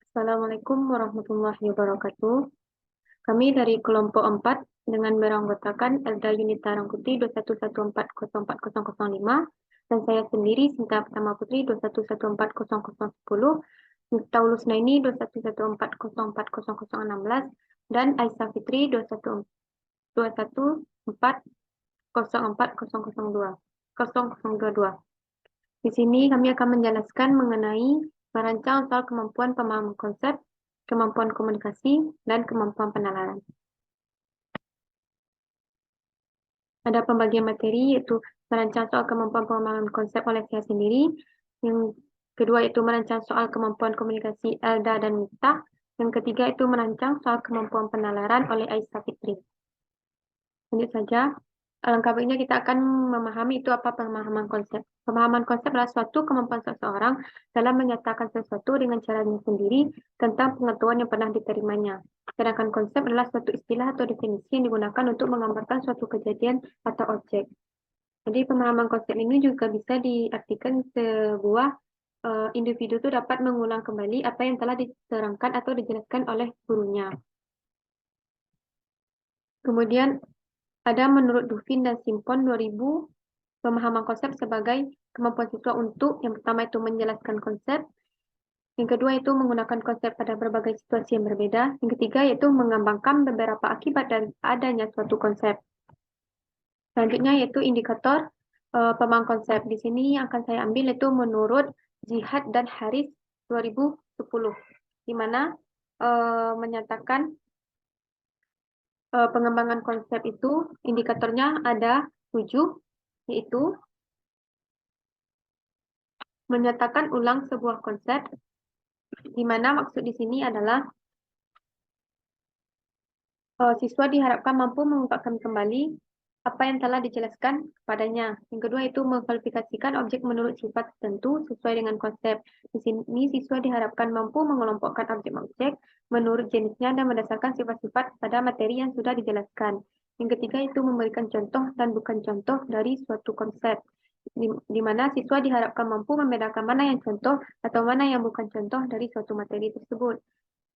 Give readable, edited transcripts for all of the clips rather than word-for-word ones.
Assalamualaikum warahmatullahi wabarakatuh. Kami dari kelompok 4 dengan beranggotakan Elda Yunita Rangkuti 211404005 dan saya sendiri Sinta Pertama Putri 211404010, Miftahul Husnaini 211404016 dan Aisyah Fitri 214404002. Di sini kami akan menjelaskan mengenai merancang soal kemampuan pemahaman konsep, kemampuan komunikasi, dan kemampuan penalaran. Ada pembagian materi yaitu merancang soal kemampuan pemahaman konsep oleh saya sendiri. Yang kedua itu merancang soal kemampuan komunikasi Elda dan Miftah. Yang ketiga itu merancang soal kemampuan penalaran oleh Aisyah Fitri. Lanjut saja. Alangkah baiknya kita akan memahami itu apa pemahaman konsep. Pemahaman konsep adalah suatu kemampuan seseorang dalam menyatakan sesuatu dengan caranya sendiri tentang pengetahuan yang pernah diterimanya. Sedangkan konsep adalah suatu istilah atau definisi yang digunakan untuk menggambarkan suatu kejadian atau objek. Jadi pemahaman konsep ini juga bisa diartikan sebuah individu itu dapat mengulang kembali apa yang telah diterangkan atau dijelaskan oleh gurunya. Kemudian ada menurut Dufin dan Simpon 2000 pemahaman konsep sebagai kemampuan siswa untuk yang pertama itu menjelaskan konsep, yang kedua itu menggunakan konsep pada berbagai situasi yang berbeda, yang ketiga yaitu mengembangkan beberapa akibat dari adanya suatu konsep. Selanjutnya yaitu indikator pemahaman konsep. Di sini yang akan saya ambil yaitu menurut Jihad dan Haris 2010, di mana menyatakan pengembangan konsep itu indikatornya ada 7, yaitu menyatakan ulang sebuah konsep, di mana maksud di sini adalah siswa diharapkan mampu mengungkapkan kembali apa yang telah dijelaskan kepadanya. Yang kedua itu mengkualifikasikan objek menurut sifat tertentu sesuai dengan konsep. Di sini siswa diharapkan mampu mengelompokkan objek-objek menurut jenisnya dan berdasarkan sifat-sifat pada materi yang sudah dijelaskan. Yang ketiga itu memberikan contoh dan bukan contoh dari suatu konsep. Di mana siswa diharapkan mampu membedakan mana yang contoh atau mana yang bukan contoh dari suatu materi tersebut.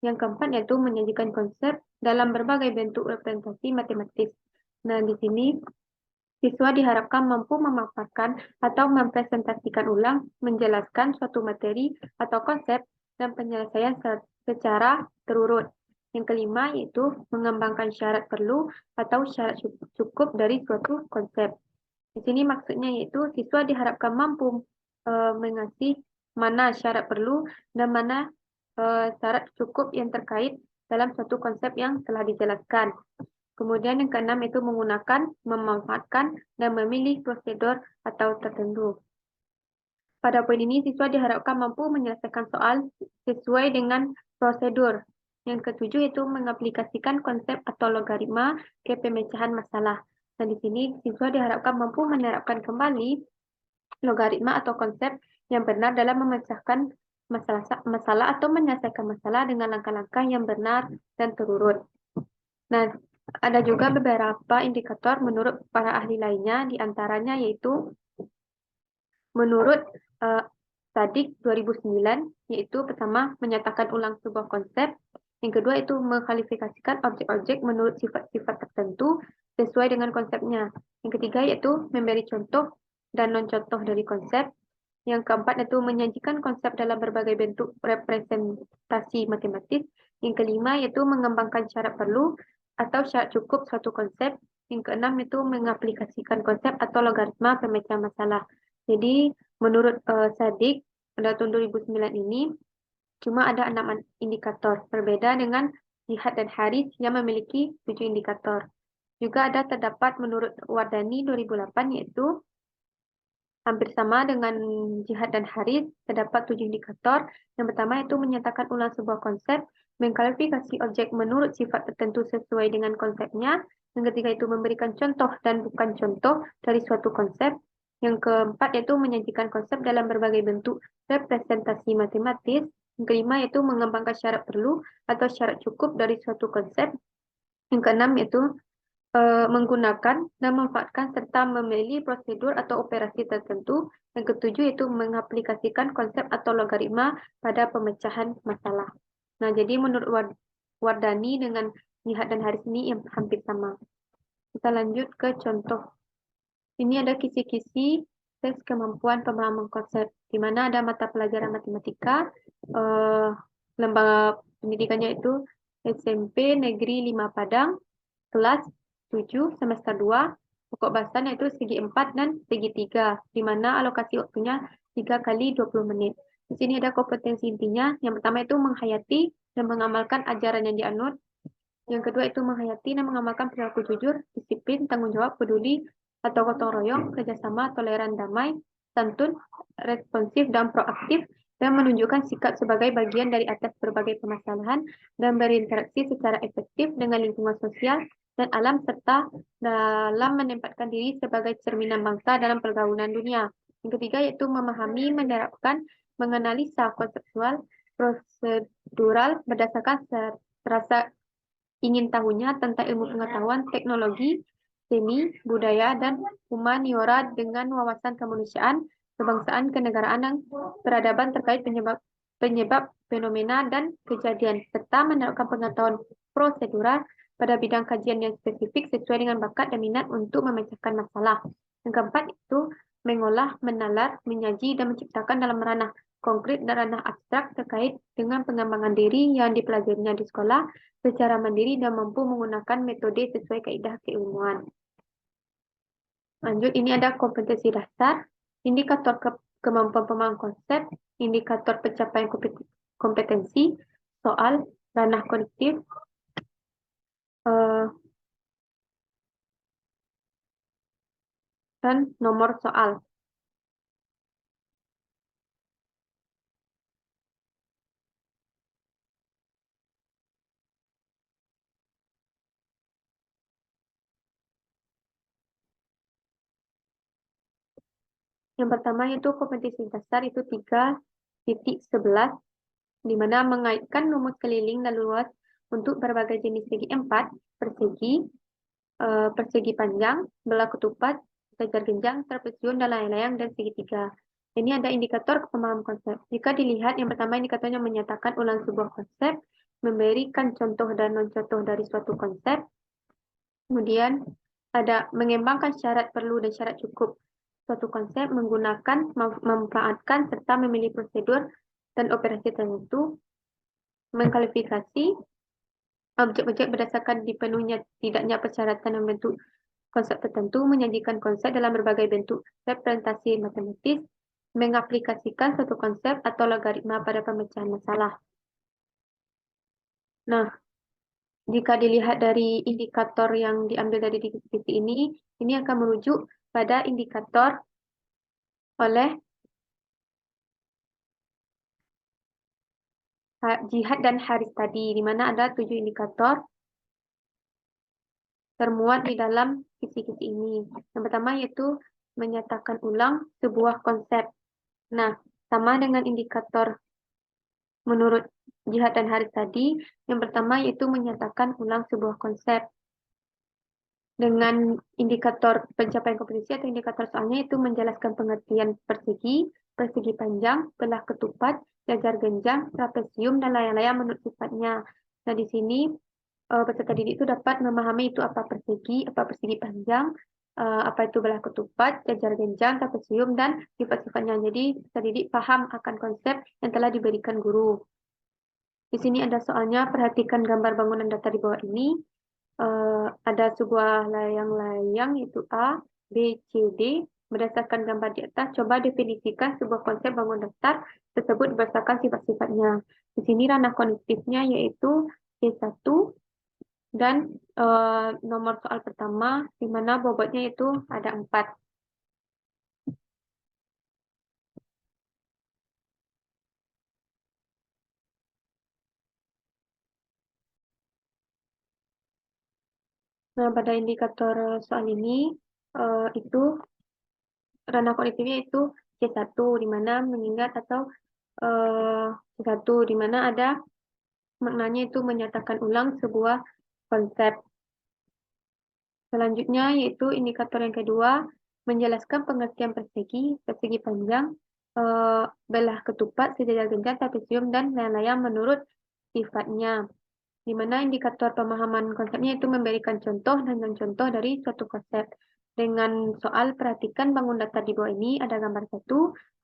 Yang keempat yaitu menyajikan konsep dalam berbagai bentuk representasi matematis. Nah, di sini siswa diharapkan mampu memaparkan atau mempresentasikan ulang, menjelaskan suatu materi atau konsep dan penyelesaian secara terurut. Yang kelima yaitu mengembangkan syarat perlu atau syarat cukup dari suatu konsep. Di sini maksudnya yaitu siswa diharapkan mampu mengasih mana syarat perlu dan mana syarat cukup yang terkait dalam suatu konsep yang telah dijelaskan. Kemudian yang keenam itu menggunakan, memanfaatkan, dan memilih prosedur atau tertentu. Pada poin ini, siswa diharapkan mampu menyelesaikan soal sesuai dengan prosedur. Yang ketujuh itu mengaplikasikan konsep atau logaritma ke pemecahan masalah. Dan di sini, siswa diharapkan mampu menerapkan kembali logaritma atau konsep yang benar dalam memecahkan masalah atau menyelesaikan masalah dengan langkah-langkah yang benar dan terurut. Nah, ada juga beberapa indikator menurut para ahli lainnya, di antaranya yaitu menurut Sadik 2009, yaitu pertama menyatakan ulang sebuah konsep, yang kedua itu mengkualifikasikan objek-objek menurut sifat-sifat tertentu sesuai dengan konsepnya, yang ketiga yaitu memberi contoh dan non-contoh dari konsep, yang keempat itu menyajikan konsep dalam berbagai bentuk representasi matematis, yang kelima yaitu mengembangkan syarat perlu atau syarat cukup suatu konsep, yang keenam itu mengaplikasikan konsep atau logaritma pemecahan masalah. Jadi menurut Sadik pada tahun 2009 ini cuma ada 6 indikator, berbeda dengan Jihad dan Haris yang memiliki 7 indikator. Juga ada terdapat menurut Wardani 2008 yaitu hampir sama dengan Jihad dan Haris, terdapat 7 indikator. Yang pertama itu menyatakan ulang sebuah konsep, mengklarifikasi objek menurut sifat tertentu sesuai dengan konsepnya. Yang ketiga itu memberikan contoh dan bukan contoh dari suatu konsep. Yang keempat yaitu menyajikan konsep dalam berbagai bentuk representasi matematis. Yang kelima yaitu mengembangkan syarat perlu atau syarat cukup dari suatu konsep. Yang keenam yaitu menggunakan dan memanfaatkan serta memilih prosedur atau operasi tertentu. Yang ketujuh yaitu mengaplikasikan konsep atau logaritma pada pemecahan masalah. Nah, jadi menurut Wardani dengan Nihat dan Haris ini yang hampir sama. Kita lanjut ke contoh. Ini ada kisi-kisi tes kemampuan pemahaman konsep, di mana ada mata pelajaran matematika, lembaga pendidikannya itu SMP Negeri 5 Padang, kelas 7 semester 2, pokok bahasan yaitu segi 4 dan segi 3, di mana alokasi waktunya 3 kali 20 menit. Di sini ada kompetensi intinya. Yang pertama itu menghayati dan mengamalkan ajaran yang dianut. Yang kedua itu menghayati dan mengamalkan perilaku jujur, disiplin, tanggung jawab, peduli, atau gotong royong, kerjasama, toleran, damai, santun, responsif, dan proaktif, dan menunjukkan sikap sebagai bagian dari atas berbagai permasalahan dan berinteraksi secara efektif dengan lingkungan sosial dan alam serta dalam menempatkan diri sebagai cerminan bangsa dalam pergaulan dunia. Yang ketiga yaitu memahami, menerapkan, menganalisa konseptual, prosedural berdasarkan rasa ingin tahunya tentang ilmu pengetahuan, teknologi, seni, budaya, dan humaniora dengan wawasan kemanusiaan, kebangsaan, kenegaraan, dan peradaban terkait penyebab fenomena dan kejadian, serta menerapkan pengetahuan prosedural pada bidang kajian yang spesifik sesuai dengan bakat dan minat untuk memecahkan masalah. Yang keempat itu mengolah, menalar, menyaji, dan menciptakan dalam ranah konkret dan ranah abstrak terkait dengan pengembangan diri yang dipelajarinya di sekolah secara mandiri dan mampu menggunakan metode sesuai kaidah keilmuan. Lanjut, ini ada kompetensi dasar, indikator kemampuan pemahaman konsep, indikator pencapaian kompetensi, soal, ranah kognitif, dan nomor soal. Yang pertama itu kompetensi dasar itu 3.11, di mana mengaitkan rumus keliling dan luas untuk berbagai jenis segi 4, persegi panjang, belah ketupat, sejajar genjang, trapesium, dan layang-layang, dan segitiga. Ini ada indikator pemahaman konsep. Jika dilihat, yang pertama indikatornya menyatakan ulang sebuah konsep, memberikan contoh dan non-contoh dari suatu konsep, kemudian ada mengembangkan syarat perlu dan syarat cukup suatu konsep, menggunakan, memanfaatkan, serta memilih prosedur dan operasi tertentu, mengklasifikasi objek-objek berdasarkan dipenuhnya tidaknya persyaratan dan bentuk konsep tertentu, menyajikan konsep dalam berbagai bentuk representasi matematis, mengaplikasikan suatu konsep atau logaritma pada pemecahan masalah. Nah, jika dilihat dari indikator yang diambil dari diskusi ini akan merujuk pada indikator oleh Jihad dan Haris tadi, di mana ada 7 indikator termuat di dalam kisi-kisi ini. Yang pertama yaitu menyatakan ulang sebuah konsep. Nah, sama dengan indikator menurut Jihad dan Haris tadi, yang pertama yaitu menyatakan ulang sebuah konsep. Dengan indikator pencapaian kompetensi atau indikator soalnya itu menjelaskan pengertian persegi, persegi panjang, belah ketupat, jajar genjang, trapesium, dan layang-layang menurut sifatnya. Nah, di sini peserta didik itu dapat memahami itu apa persegi panjang, apa itu belah ketupat, jajar genjang, trapesium, dan sifat-sifatnya. Jadi peserta didik paham akan konsep yang telah diberikan guru. Di sini ada soalnya, perhatikan gambar bangunan datar di bawah ini. Ada sebuah layang-layang yaitu A, B, C, D. Berdasarkan gambar di atas, coba definisikan sebuah konsep bangunan datar tersebut berdasarkan sifat-sifatnya. Di sini ranah kognitifnya yaitu C1 dan nomor soal pertama di mana bobotnya itu ada 4. Nah, pada indikator soal ini itu ranah kognitifnya itu C1 di mana mengingat atau C1 di mana ada maknanya itu menyatakan ulang sebuah konsep. Selanjutnya yaitu indikator yang kedua, menjelaskan pengertian persegi, persegi panjang, belah ketupat, sejajar genjang, trapesium, dan layang-layang menurut sifatnya. Di mana indikator pemahaman konsepnya itu memberikan contoh dan contoh dari suatu konsep. Dengan soal perhatikan bangun data di bawah ini ada gambar 1,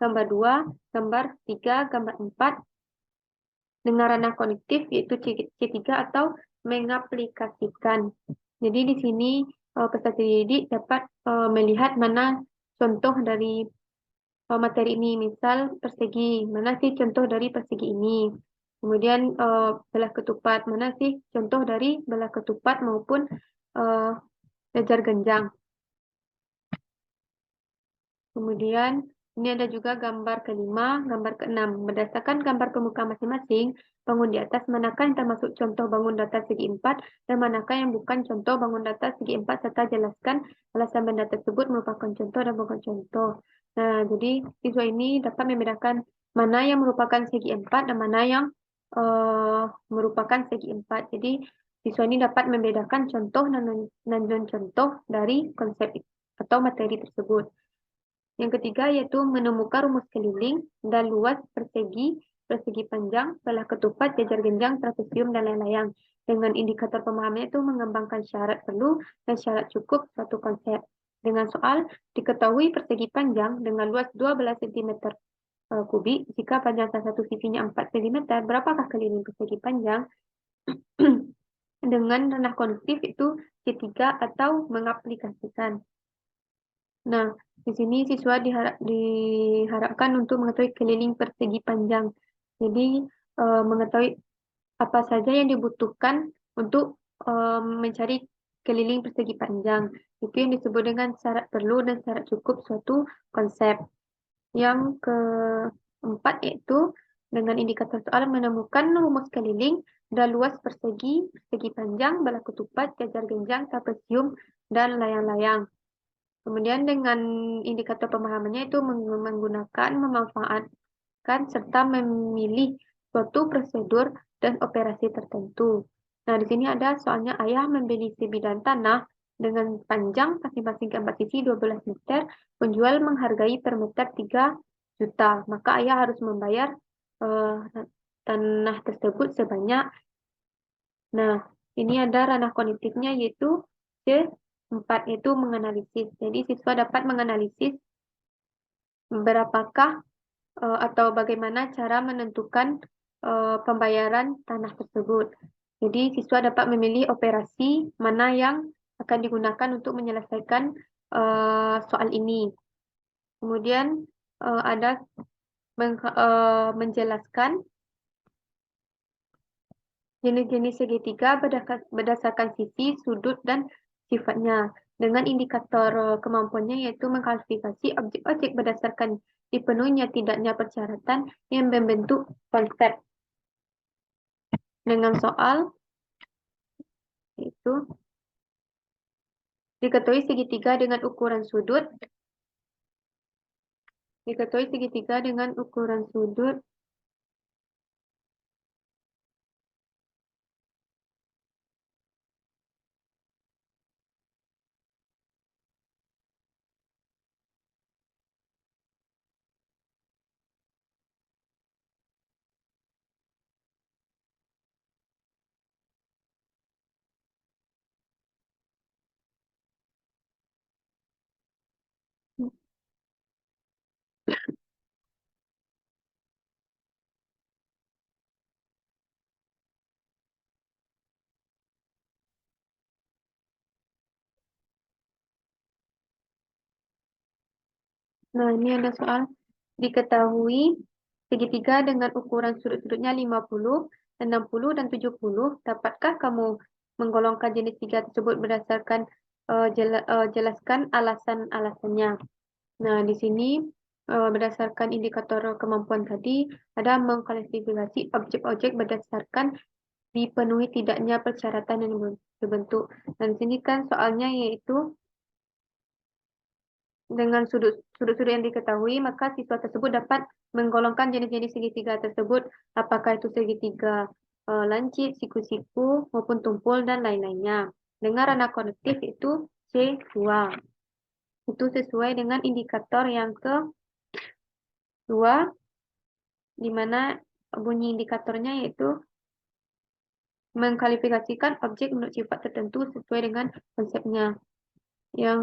gambar 2, gambar 3, gambar 4 dengan ranah kognitif yaitu C3 atau mengaplikasikan. Jadi di sini peserta didik dapat melihat mana contoh dari materi ini, misal persegi, mana sih contoh dari persegi ini. Kemudian belah ketupat, mana sih contoh dari belah ketupat maupun jajar genjang. Kemudian ini ada juga gambar kelima, gambar keenam. Berdasarkan gambar pemuka masing-masing, bangun di atas manakah yang termasuk contoh bangun datar segi 4 dan manakah yang bukan contoh bangun datar segi 4 serta jelaskan alasan benda tersebut merupakan contoh dan bukan contoh. Nah, jadi siswa ini dapat membedakan mana yang merupakan segi 4 dan mana yang merupakan segi 4. Jadi siswa ini dapat membedakan contoh dan non-contoh dari konsep atau materi tersebut. Yang ketiga yaitu menemukan rumus keliling dan luas persegi, persegi panjang, belah ketupat, jajar genjang, trapesium, dan lain-lain. Dengan indikator pemahamannya itu mengembangkan syarat perlu dan syarat cukup suatu konsep. Dengan soal, diketahui persegi panjang dengan luas 12 cm kubik, jika panjang salah satu sisinya 4 cm, berapakah keliling persegi panjang? Dengan ranah kognitif itu C3 atau mengaplikasikan. Nah, di sini siswa diharapkan untuk mengetahui keliling persegi panjang. Jadi, mengetahui apa saja yang dibutuhkan untuk mencari keliling persegi panjang. Itu yang disebut dengan syarat perlu dan syarat cukup suatu konsep. Yang keempat yaitu dengan indikator soal menemukan rumus keliling dan luas persegi, persegi panjang, belah ketupat, jajar genjang, trapesium, dan layang-layang. Kemudian dengan indikator pemahamannya itu menggunakan, memanfaatkan, serta memilih suatu prosedur dan operasi tertentu. Nah, di sini ada soalnya ayah membeli sebidang tanah dengan panjang masing-masing keempat sisi 12 meter, penjual menghargai per meter 3 juta. Maka ayah harus membayar tanah tersebut sebanyak. Nah, ini ada ranah kognitifnya yaitu C4 itu menganalisis. Jadi siswa dapat menganalisis berapakah atau bagaimana cara menentukan pembayaran tanah tersebut. Jadi siswa dapat memilih operasi mana yang akan digunakan untuk menyelesaikan soal ini. Kemudian ada menjelaskan jenis-jenis segitiga berdasarkan sisi, sudut, dan sifatnya. Dengan indikator kemampuannya yaitu mengklasifikasi objek-objek berdasarkan dipenuhinya tidaknya persyaratan yang membentuk konsep. Dengan soal itu diketahui segitiga dengan ukuran sudut. Diketahui segitiga dengan ukuran sudut Nah, ini ada soal diketahui segitiga dengan ukuran sudut-sudutnya 50, 60, dan 70. Dapatkah kamu menggolongkan jenis tiga tersebut berdasarkan jelaskan alasan-alasannya. Nah, di sini berdasarkan indikator kemampuan tadi ada mengklasifikasi objek-objek berdasarkan dipenuhi tidaknya persyaratan yang dibentuk. Dan di sini kan soalnya yaitu dengan sudut-sudut yang diketahui, maka siswa tersebut dapat menggolongkan jenis-jenis segitiga tersebut, apakah itu segitiga lancip, siku-siku, maupun tumpul, dan lain-lainnya. Dengan ranah kognitif itu C2. Itu sesuai dengan indikator yang kedua, di mana bunyi indikatornya yaitu mengkualifikasikan objek menurut sifat tertentu sesuai dengan konsepnya. Yang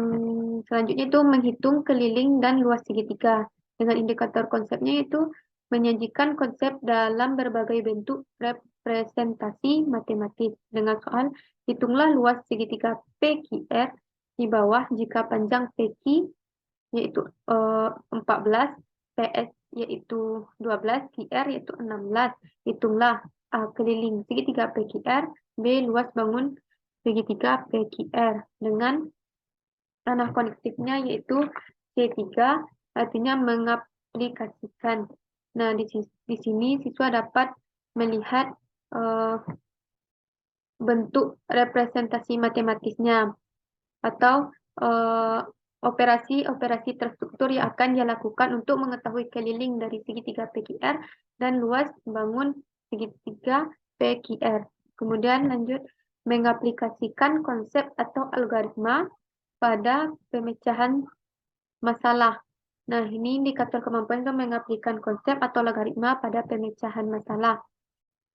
selanjutnya itu menghitung keliling dan luas segitiga. Dengan indikator konsepnya itu menyajikan konsep dalam berbagai bentuk representasi matematis. Dengan soal, hitunglah luas segitiga PQR di bawah jika panjang PQ yaitu 14, PS yaitu 12, QR yaitu 16. Hitunglah A. Keliling segitiga PQR, B. Luas bangun segitiga PQR dengan tanah konektifnya yaitu C3, artinya mengaplikasikan. Nah, di sini siswa dapat melihat bentuk representasi matematisnya atau operasi-operasi terstruktur yang akan dia lakukan untuk mengetahui keliling dari segitiga PQR dan luas bangun segitiga PQR. Kemudian lanjut mengaplikasikan konsep atau algoritma pada pemecahan masalah. Nah, ini indikator kemampuan untuk mengaplikasikan konsep atau logaritma pada pemecahan masalah.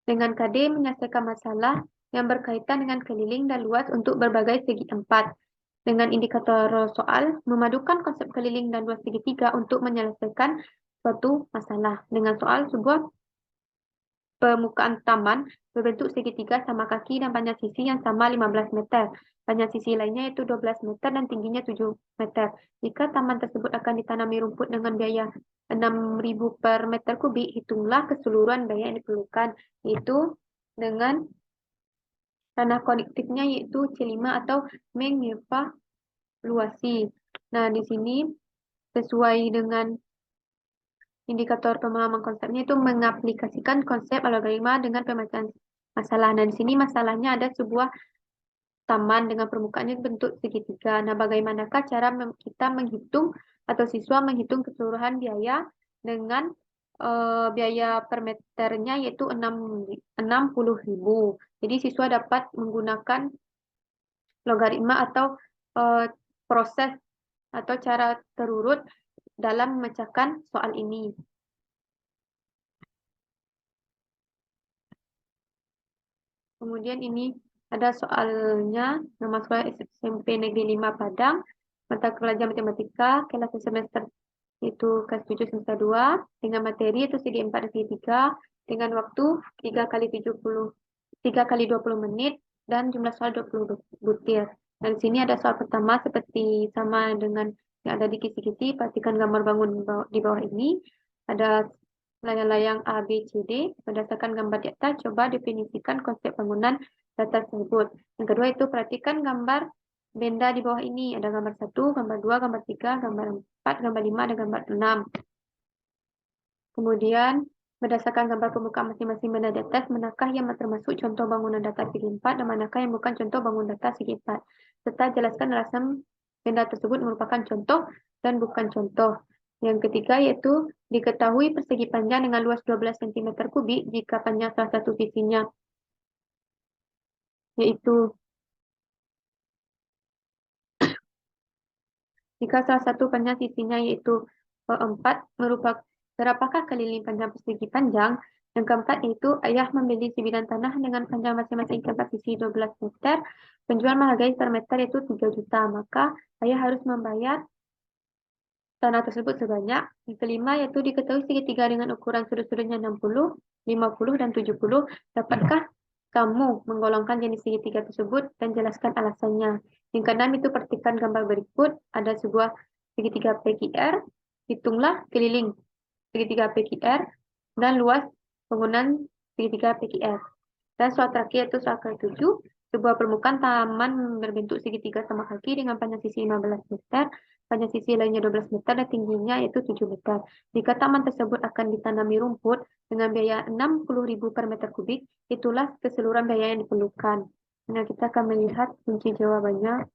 Dengan KD menyelesaikan masalah yang berkaitan dengan keliling dan luas untuk berbagai segi empat. Dengan indikator soal, memadukan konsep keliling dan luas segitiga untuk menyelesaikan suatu masalah. Dengan soal, sebuah permukaan taman berbentuk segitiga sama kaki dan panjang sisi yang sama 15 meter. Panjang sisi lainnya yaitu 12 meter dan tingginya 7 meter. Jika taman tersebut akan ditanami rumput dengan biaya 6.000 per meter kubik, hitunglah keseluruhan biaya yang diperlukan, yaitu dengan tanah konektifnya yaitu C5 atau mengevaluasi. Nah, di sini sesuai dengan indikator pemahaman konsepnya itu mengaplikasikan konsep algoritma dengan pemecahan masalah. Nah, di sini masalahnya ada sebuah taman dengan permukaannya bentuk segitiga. Nah, bagaimanakah cara kita menghitung atau siswa menghitung keseluruhan biaya dengan biaya per meternya yaitu 60.000. Jadi siswa dapat menggunakan logaritma atau proses atau cara terurut dalam memecahkan soal ini. Kemudian ini ada soalnya, nama sekolah SMP Negeri 5 Padang, mata pelajaran matematika, kelas semester itu kelas 7 semester 2, dengan materi itu segi 4 dan segi 3, dengan waktu 3 kali 20 menit, dan jumlah soal 20 butir. Dan di sini ada soal pertama seperti sama dengan yang ada di kisi-kisi, perhatikan gambar bangun di bawah ini, ada layang-layang A, B, C, D. Berdasarkan gambar di atas, coba definisikan konsep bangunan data tersebut. Yang kedua itu perhatikan gambar benda di bawah ini. Ada gambar 1, gambar 2, gambar 3, gambar 4, gambar 5, dan gambar 6. Kemudian, berdasarkan gambar permukaan masing-masing benda di atas, manakah yang termasuk contoh bangunan data segi 4 dan manakah yang bukan contoh bangunan data segi 4. Serta jelaskan alasan benda tersebut merupakan contoh dan bukan contoh. Yang ketiga yaitu diketahui persegi panjang dengan luas 12 cm kubik jika panjang salah satu sisinya yaitu panjang sisinya yaitu 4 merupakan berapakah keliling panjang persegi panjang. Yang keempat yaitu ayah membeli sebidang tanah dengan panjang masing-masing keempat sisi 12 meter. Penjual menghargai per meter yaitu 3 juta. Maka ayah harus membayar tanah tersebut sebanyak. Yang kelima yaitu diketahui segitiga dengan ukuran sudut-sudutnya 60, 50, dan 70. Dapatkah kamu menggolongkan jenis segitiga tersebut dan jelaskan alasannya? Yang keenam itu perhatikan gambar berikut. Ada sebuah segitiga PQR. Hitunglah keliling segitiga PQR dan luas bangunan segitiga PQR. Dan soal terakhir itu soal ke-7. Sebuah permukaan taman berbentuk segitiga sama kaki dengan panjang sisi 15 meter, panjang sisi lainnya 12 meter, dan tingginya yaitu 7 meter. Jika taman tersebut akan ditanami rumput dengan biaya 60.000 per meter kubik, itulah keseluruhan biaya yang diperlukan. Nah, kita akan melihat kunci jawabannya.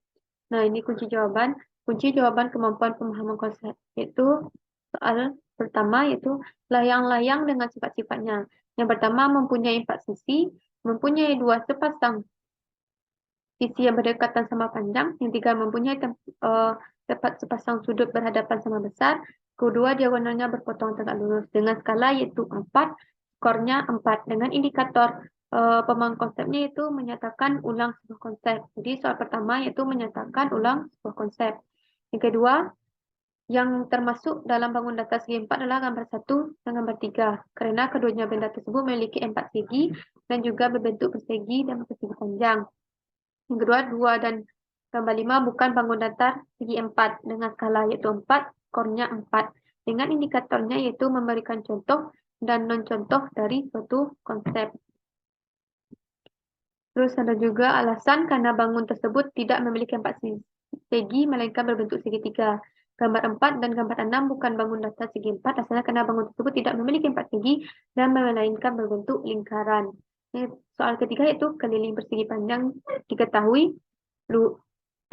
Nah, ini kunci jawaban. Kunci jawaban kemampuan pemahaman konsep yaitu soal pertama yaitu layang-layang dengan sifat-sifatnya. Yang pertama mempunyai 4 sisi, mempunyai 2 sepasang sisi yang berdekatan sama panjang. Yang tiga mempunyai tepat sepasang sudut berhadapan sama besar. Kedua diagonalnya berpotong tegak lurus dengan skala yaitu 4, skornya 4. Dengan indikator Pemahaman konsepnya itu menyatakan ulang sebuah konsep. Jadi soal pertama yaitu menyatakan ulang sebuah konsep. Yang kedua, yang termasuk dalam bangun data segi 4 adalah gambar 1 dan gambar 3. Karena keduanya benda tersebut memiliki 4 segi dan juga berbentuk persegi dan persegi panjang. Yang kedua, 2 dan gambar 5 bukan bangun datar segi 4 dengan skala yaitu 4, skornya 4. Dengan indikatornya yaitu memberikan contoh dan non-contoh dari suatu konsep. Terus ada juga alasan karena bangun tersebut tidak memiliki 4 segi, melainkan berbentuk segitiga. Gambar 4 dan gambar 6 bukan bangun datar segi 4, asalnya karena bangun tersebut tidak memiliki 4 segi dan melainkan berbentuk lingkaran. Soal ketiga yaitu keliling persegi panjang diketahui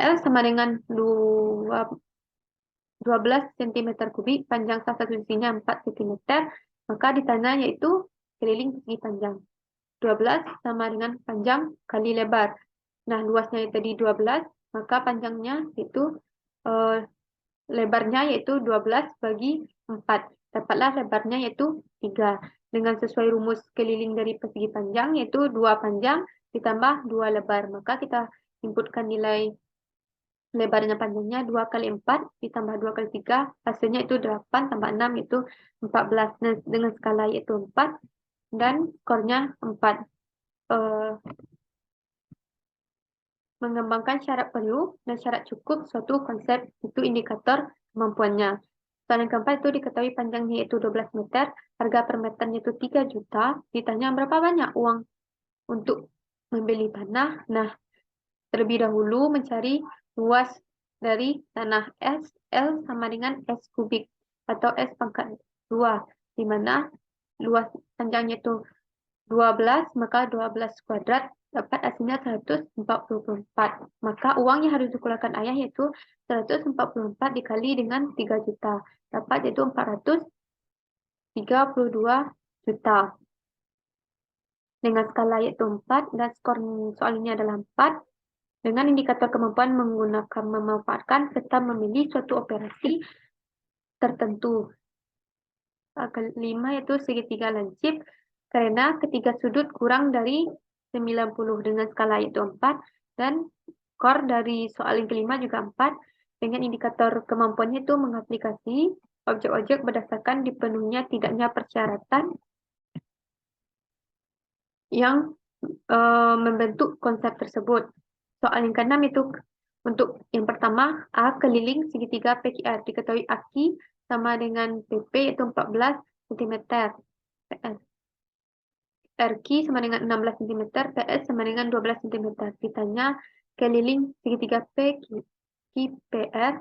L sama dengan 12 cm kubik, panjang salah satu sisinya 4 cm, maka ditanya yaitu keliling persegi panjang. 12 sama dengan panjang kali lebar. Nah, luasnya tadi 12, maka panjangnya itu lebarnya yaitu 12 bagi 4. Dapatlah lebarnya yaitu 3. Dengan sesuai rumus keliling dari persegi panjang yaitu 2 panjang ditambah 2 lebar. Maka kita inputkan nilai lebarnya panjangnya 2 kali 4 ditambah 2 kali 3, hasilnya itu 8 tambah 6 itu 14. Nah, dengan skala yaitu 4 dan skornya 4. Mengembangkan syarat perlu dan syarat cukup suatu konsep itu indikator kemampuannya. Soal yang keempat itu diketahui panjangnya yaitu 12 meter, harga per meternya itu 3 juta, ditanya berapa banyak uang untuk membeli tanah. Nah, terlebih dahulu mencari luas dari tanah S, L sama dengan S kubik atau S pangkat 2, di mana luas panjangnya itu 12, maka 12 kuadrat dapat hasilnya 144. Maka uang yang harus dikeluarkan ayah yaitu 144 dikali dengan 3 juta. Dapat yaitu 432 juta. Dengan skala yaitu 4 dan skor soal ini adalah 4. Dengan indikator kemampuan menggunakan memanfaatkan serta memilih suatu operasi tertentu. Kelima yaitu segitiga lancip karena ketiga sudut kurang dari 90 dengan skala yaitu 4 dan skor dari soal yang kelima juga 4 dengan indikator kemampuannya itu mengaplikasi objek-objek berdasarkan dipenuhinya tidaknya persyaratan yang membentuk konsep tersebut. Soal yang keenam itu untuk yang pertama A keliling segitiga PQR diketahui aki sama dengan PP yaitu 14 cm. RQ sama dengan 16 cm, PS sama dengan 12 cm. Ditanya keliling segitiga PQR,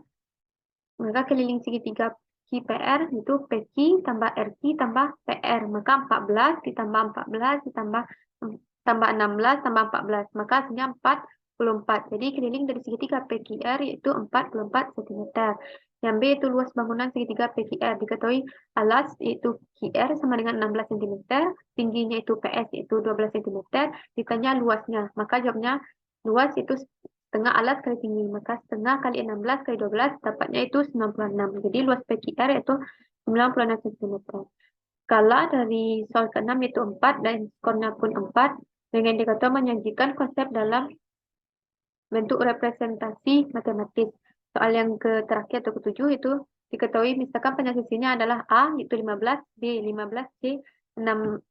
maka keliling segitiga QPR itu PQ tambah RQ tambah PR, maka 14 ditambah 14 ditambah tambah 16 tambah 14, maka hasilnya 44. Jadi keliling dari segitiga PQR yaitu 44 cm. Yang B itu luas bangunan segitiga PQR diketahui alas yaitu QR sama dengan 16 cm, tingginya itu PS yaitu 12 cm, ditanya luasnya, maka jawabnya luas itu setengah alas kali tinggi, maka setengah kali 16 kali 12 dapatnya itu 96. Jadi luas PQR yaitu 96 cm. Skala dari soal ke-6 yaitu 4 dan skornya pun 4 dengan indikator menyajikan konsep dalam bentuk representasi matematis. Soal yang terakhir atau ke-7 itu diketahui misalkan penyelesaiannya adalah A yaitu 15, B 15, C 15.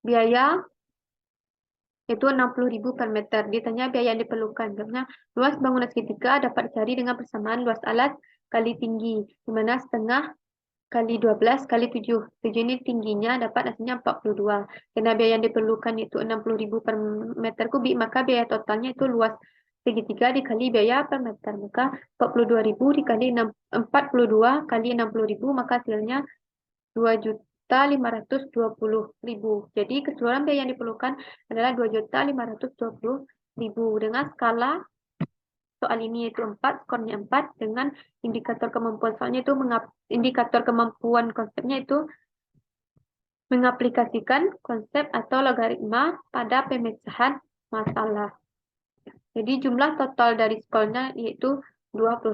Biaya itu 60.000 per meter. Ditanya biaya yang diperlukan. Jawabnya, luas bangunan segitiga dapat dicari dengan persamaan luas alas kali tinggi, di mana setengah kali 12 kali 7. 7 ini tingginya dapat hasilnya 42. Karena biaya yang diperlukan itu 60.000 per meter kubik, maka biaya totalnya itu luas segitiga dikali biaya per meter. Maka 42.000 dikali 42 kali 60.000, maka hasilnya 2.520.000. Jadi keseluruhan biaya yang diperlukan adalah 2.520.000. Dengan skala soal ini yaitu 4, skornya 4, dengan indikator kemampuan soalnya itu indikator kemampuan konsepnya itu mengaplikasikan konsep atau logaritma pada pemecahan masalah. Jadi jumlah total dari skornya yaitu 28.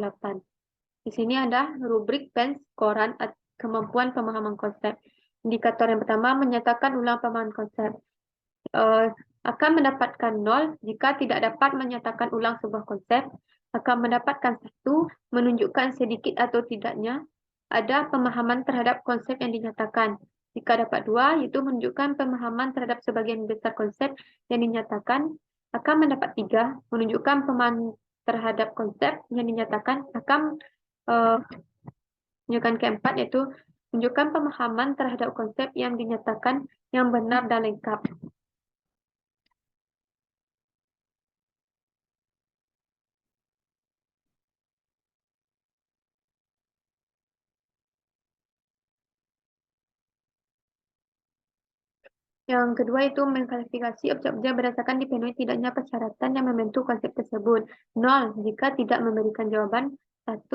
Di sini ada rubrik pen skoran kemampuan pemahaman konsep. Indikator yang pertama menyatakan ulang pemahaman konsep. Akan mendapatkan 0 jika tidak dapat menyatakan ulang sebuah konsep, akan mendapatkan 1 menunjukkan sedikit atau tidaknya ada pemahaman terhadap konsep yang dinyatakan. Jika dapat 2, yaitu menunjukkan pemahaman terhadap sebagian besar konsep yang dinyatakan, akan mendapat 3 menunjukkan pemahaman terhadap konsep yang dinyatakan, akan menunjukkan keempat yaitu menunjukkan pemahaman terhadap konsep yang dinyatakan yang benar dan lengkap. Yang kedua itu mengklasifikasi objek-objek berdasarkan dipenuhi tidaknya persyaratan yang membentuk konsep tersebut. 0 jika tidak memberikan jawaban. 1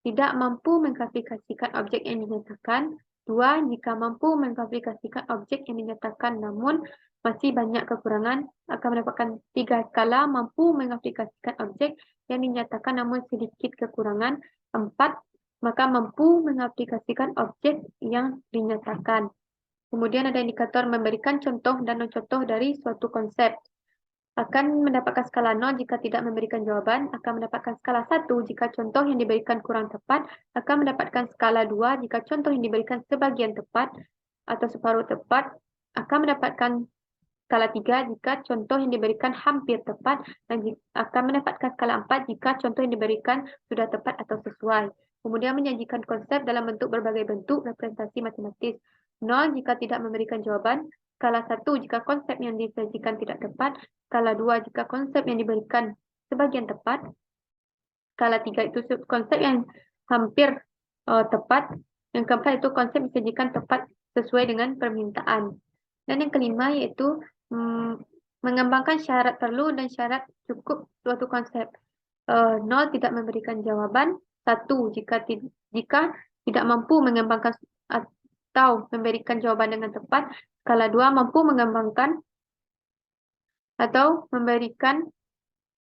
tidak mampu mengklasifikasikan objek yang dinyatakan. 2 jika mampu mengklasifikasikan objek yang dinyatakan namun masih banyak kekurangan, akan mendapatkan 3 skala mampu mengaplikasikan objek yang dinyatakan namun sedikit kekurangan. 4 maka mampu mengaplikasikan objek yang dinyatakan. Kemudian ada indikator memberikan contoh dan non-contoh dari suatu konsep. Akan mendapatkan skala 0 jika tidak memberikan jawaban, akan mendapatkan skala 1 jika contoh yang diberikan kurang tepat, akan mendapatkan skala 2 jika contoh yang diberikan sebagian tepat atau separuh tepat, akan mendapatkan skala 3 jika contoh yang diberikan hampir tepat, dan akan mendapatkan skala 4 jika contoh yang diberikan sudah tepat atau sesuai. Kemudian menyajikan konsep dalam bentuk berbagai bentuk representasi matematis. 0 jika tidak memberikan jawaban, skala 1 jika konsep yang disajikan tidak tepat, skala 2 jika konsep yang diberikan sebagian tepat, skala 3 itu konsep yang hampir tepat, yang keempat itu konsep disajikan tepat sesuai dengan permintaan. Dan yang kelima yaitu mengembangkan syarat perlu dan syarat cukup suatu konsep. 0 tidak memberikan jawaban, 1 jika tidak mampu mengembangkan atau memberikan jawaban dengan tepat, skala 2 mampu mengembangkan atau memberikan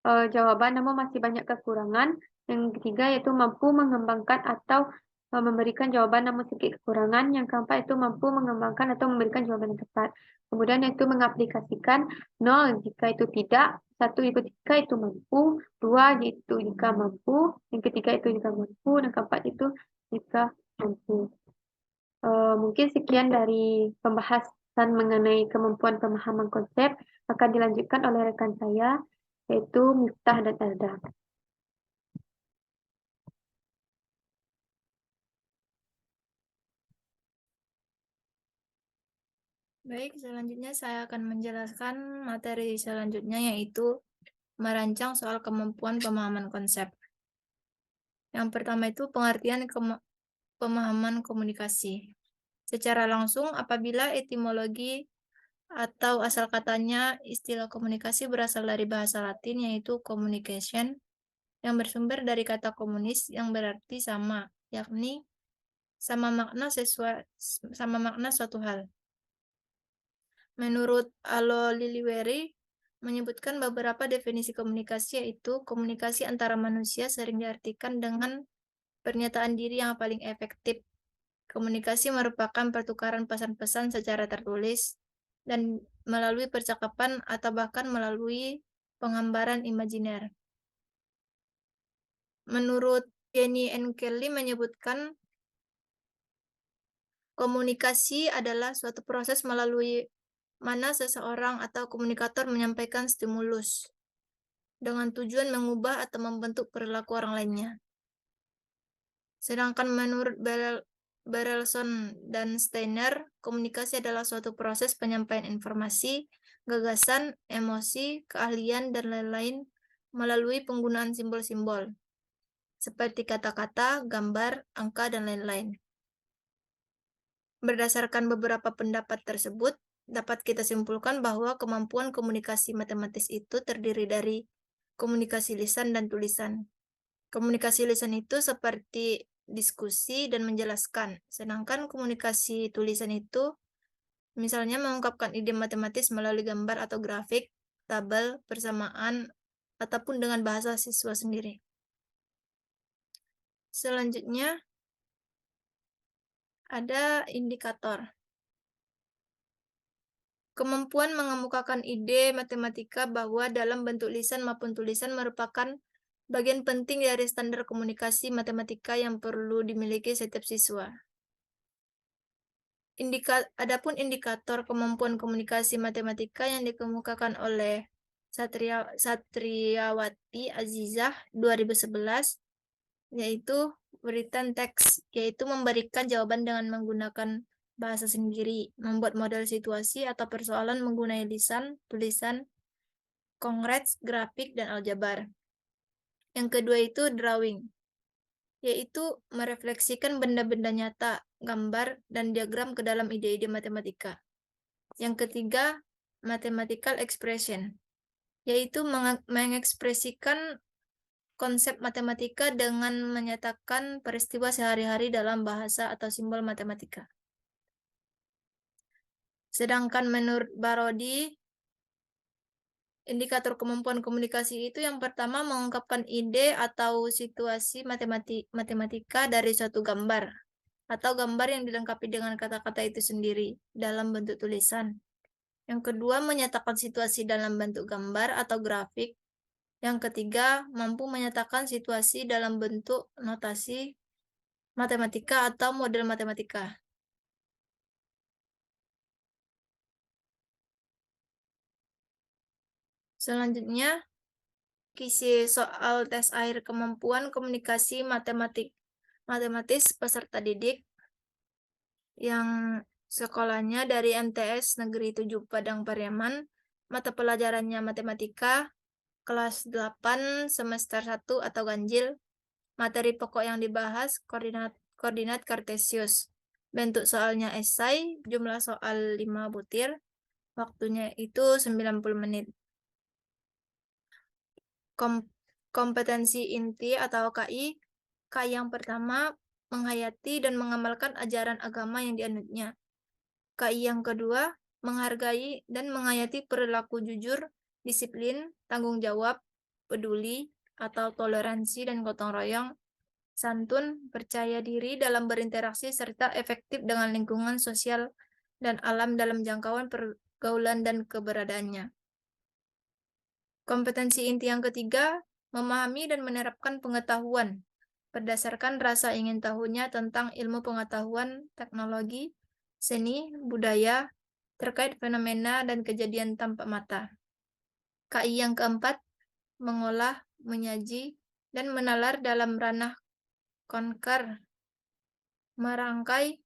jawaban namun masih banyak kekurangan. Yang ketiga yaitu mampu mengembangkan atau memberikan jawaban namun sedikit kekurangan. Yang keempat itu mampu mengembangkan atau memberikan jawaban yang tepat. Kemudian itu mengaplikasikan 0 jika itu tidak, 1 jika itu mampu, 2 itu jika mampu, yang ketiga itu jika mampu, dan keempat itu jika mampu. Mungkin sekian dari pembahasan mengenai kemampuan pemahaman konsep, akan dilanjutkan oleh rekan saya, yaitu Miftah dan Elda. Baik, selanjutnya saya akan menjelaskan materi selanjutnya, yaitu merancang soal kemampuan pemahaman konsep. Yang pertama itu pengertian pemahaman komunikasi. Secara langsung, apabila etimologi atau asal katanya istilah komunikasi berasal dari bahasa Latin, yaitu communication, yang bersumber dari kata komunis yang berarti sama, yakni sama makna suatu hal. Menurut Alo Liliweri, menyebutkan beberapa definisi komunikasi, yaitu komunikasi antara manusia sering diartikan dengan pernyataan diri yang paling efektif. Komunikasi merupakan pertukaran pesan-pesan secara tertulis dan melalui percakapan atau bahkan melalui penggambaran imajiner. Menurut Jenny N. Kelly menyebutkan komunikasi adalah suatu proses melalui mana seseorang atau komunikator menyampaikan stimulus dengan tujuan mengubah atau membentuk perilaku orang lainnya. Sedangkan menurut Berelson dan Steiner, komunikasi adalah suatu proses penyampaian informasi, gagasan, emosi, keahlian, dan lain-lain melalui penggunaan simbol-simbol, seperti kata-kata, gambar, angka, dan lain-lain. Berdasarkan beberapa pendapat tersebut, dapat kita simpulkan bahwa kemampuan komunikasi matematis itu terdiri dari komunikasi lisan dan tulisan. Komunikasi lisan itu seperti diskusi dan menjelaskan, sedangkan komunikasi tulisan itu misalnya mengungkapkan ide matematis melalui gambar atau grafik, tabel, persamaan, ataupun dengan bahasa siswa sendiri. Selanjutnya, Ada indikator. Kemampuan mengemukakan ide matematika bahwa dalam bentuk lisan maupun tulisan merupakan bagian penting dari standar komunikasi matematika yang perlu dimiliki setiap siswa. Adapun indikator kemampuan komunikasi matematika yang dikemukakan oleh Satriawati Azizah 2011, yaitu written text, yaitu memberikan jawaban dengan menggunakan bahasa sendiri, membuat model situasi atau persoalan menggunakan lisan, tulisan, congress, grafik, dan aljabar. Yang kedua itu drawing, yaitu merefleksikan benda-benda nyata, gambar, dan diagram ke dalam ide-ide matematika. Yang ketiga, mathematical expression, yaitu mengekspresikan konsep matematika dengan menyatakan peristiwa sehari-hari dalam bahasa atau simbol matematika. Sedangkan menurut Barodi, indikator kemampuan komunikasi itu yang pertama mengungkapkan ide atau situasi matematika dari suatu gambar, atau gambar yang dilengkapi dengan kata-kata itu sendiri dalam bentuk tulisan. Yang kedua, menyatakan situasi dalam bentuk gambar atau grafik. Yang ketiga, mampu menyatakan situasi dalam bentuk notasi matematika atau model matematika. Selanjutnya, kisi soal tes akhir kemampuan komunikasi matematis peserta didik yang sekolahnya dari MTS Negeri 7 Padang Pariaman, mata pelajarannya matematika, kelas 8 semester 1 atau ganjil. Materi pokok yang dibahas koordinat kartesius. Bentuk soalnya esai, jumlah soal 5 butir, waktunya itu 90 menit. Kompetensi inti atau KI. KI yang pertama, menghayati dan mengamalkan ajaran agama yang dianutnya. KI yang kedua, menghargai dan menghayati perilaku jujur, disiplin, tanggung jawab, peduli, atau toleransi dan gotong royong, santun, percaya diri dalam berinteraksi, serta efektif dengan lingkungan sosial dan alam dalam jangkauan pergaulan dan keberadaannya. Kompetensi inti yang ketiga, memahami dan menerapkan pengetahuan berdasarkan rasa ingin tahunya tentang ilmu pengetahuan, teknologi, seni, budaya, terkait fenomena dan kejadian tanpa mata. KI yang keempat, mengolah, menyaji, dan menalar dalam ranah konker, merangkai,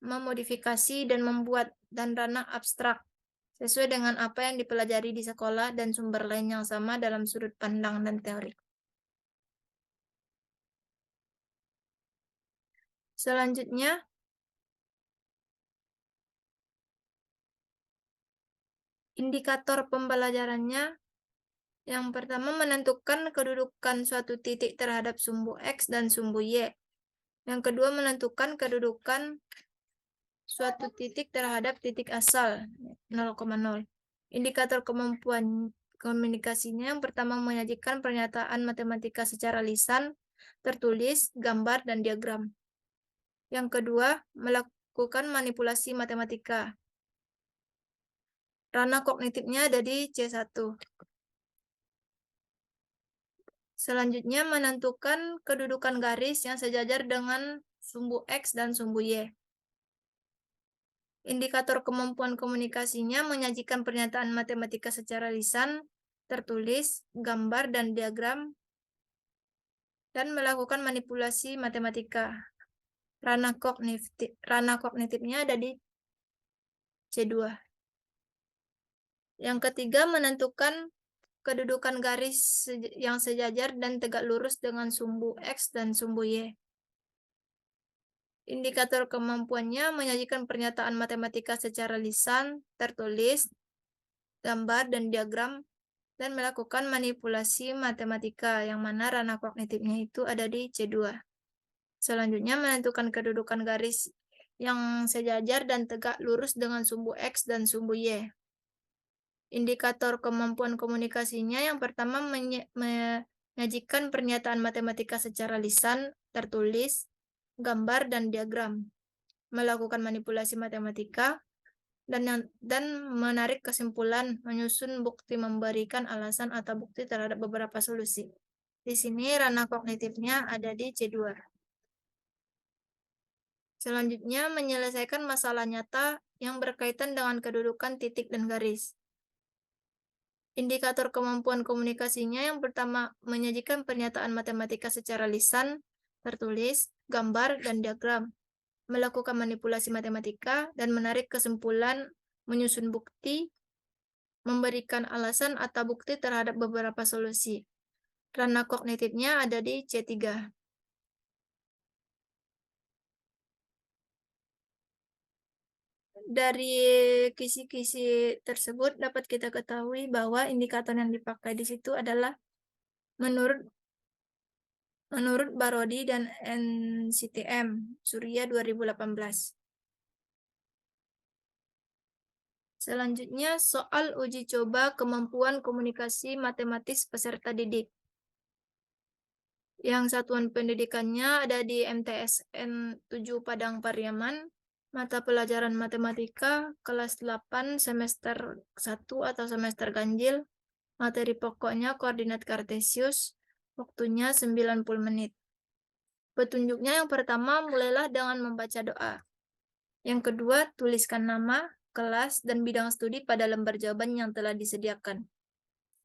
memodifikasi, dan membuat, dan ranah abstrak, sesuai dengan apa yang dipelajari di sekolah dan sumber lain yang sama dalam sudut pandang dan teori. Selanjutnya, indikator pembelajarannya. Yang pertama, menentukan kedudukan suatu titik terhadap sumbu X dan sumbu Y. Yang kedua, menentukan kedudukan suatu titik terhadap titik asal 0,0. Indikator kemampuan komunikasinya yang pertama menyajikan pernyataan matematika secara lisan, tertulis, gambar, dan diagram. Yang kedua, melakukan manipulasi matematika. Ranah kognitifnya ada di C1. Selanjutnya, menentukan kedudukan garis yang sejajar dengan sumbu X dan sumbu Y. Indikator kemampuan komunikasinya menyajikan pernyataan matematika secara lisan, tertulis, gambar, dan diagram, dan melakukan manipulasi matematika. Ranah kognitifnya ada di C2. Yang ketiga, menentukan kedudukan garis yang sejajar dan tegak lurus dengan sumbu X dan sumbu Y. Indikator kemampuannya menyajikan pernyataan matematika secara lisan, tertulis, gambar, dan diagram, dan melakukan manipulasi matematika, yang mana ranah kognitifnya itu ada di C2. Selanjutnya, menentukan kedudukan garis yang sejajar dan tegak lurus dengan sumbu X dan sumbu Y. Indikator kemampuan komunikasinya yang pertama menyajikan pernyataan matematika secara lisan, tertulis, gambar, dan diagram. melakukan manipulasi matematika, dan menarik kesimpulan, menyusun bukti, memberikan alasan atau bukti terhadap beberapa solusi. Di sini ranah kognitifnya ada di C2. Selanjutnya, menyelesaikan masalah nyata yang berkaitan dengan kedudukan titik dan garis. Indikator kemampuan komunikasinya yang pertama, menyajikan pernyataan matematika secara lisan, tertulis, gambar, dan diagram. Melakukan manipulasi matematika dan menarik kesimpulan, menyusun bukti, memberikan alasan atau bukti terhadap beberapa solusi. Ranah kognitifnya ada di C3. Dari kisi-kisi tersebut dapat kita ketahui bahwa indikator yang dipakai di situ adalah menurut Barodi dan NCTM Surya 2018. Selanjutnya, soal uji coba kemampuan komunikasi matematis peserta didik. Yang satuan pendidikannya ada di MTSN 7 Padang Pariaman, mata pelajaran matematika, kelas 8, semester 1 atau semester ganjil, materi pokoknya koordinat kartesius, waktunya 90 menit. Petunjuknya yang pertama, mulailah dengan membaca doa. Yang kedua, tuliskan nama, kelas, dan bidang studi pada lembar jawaban yang telah disediakan.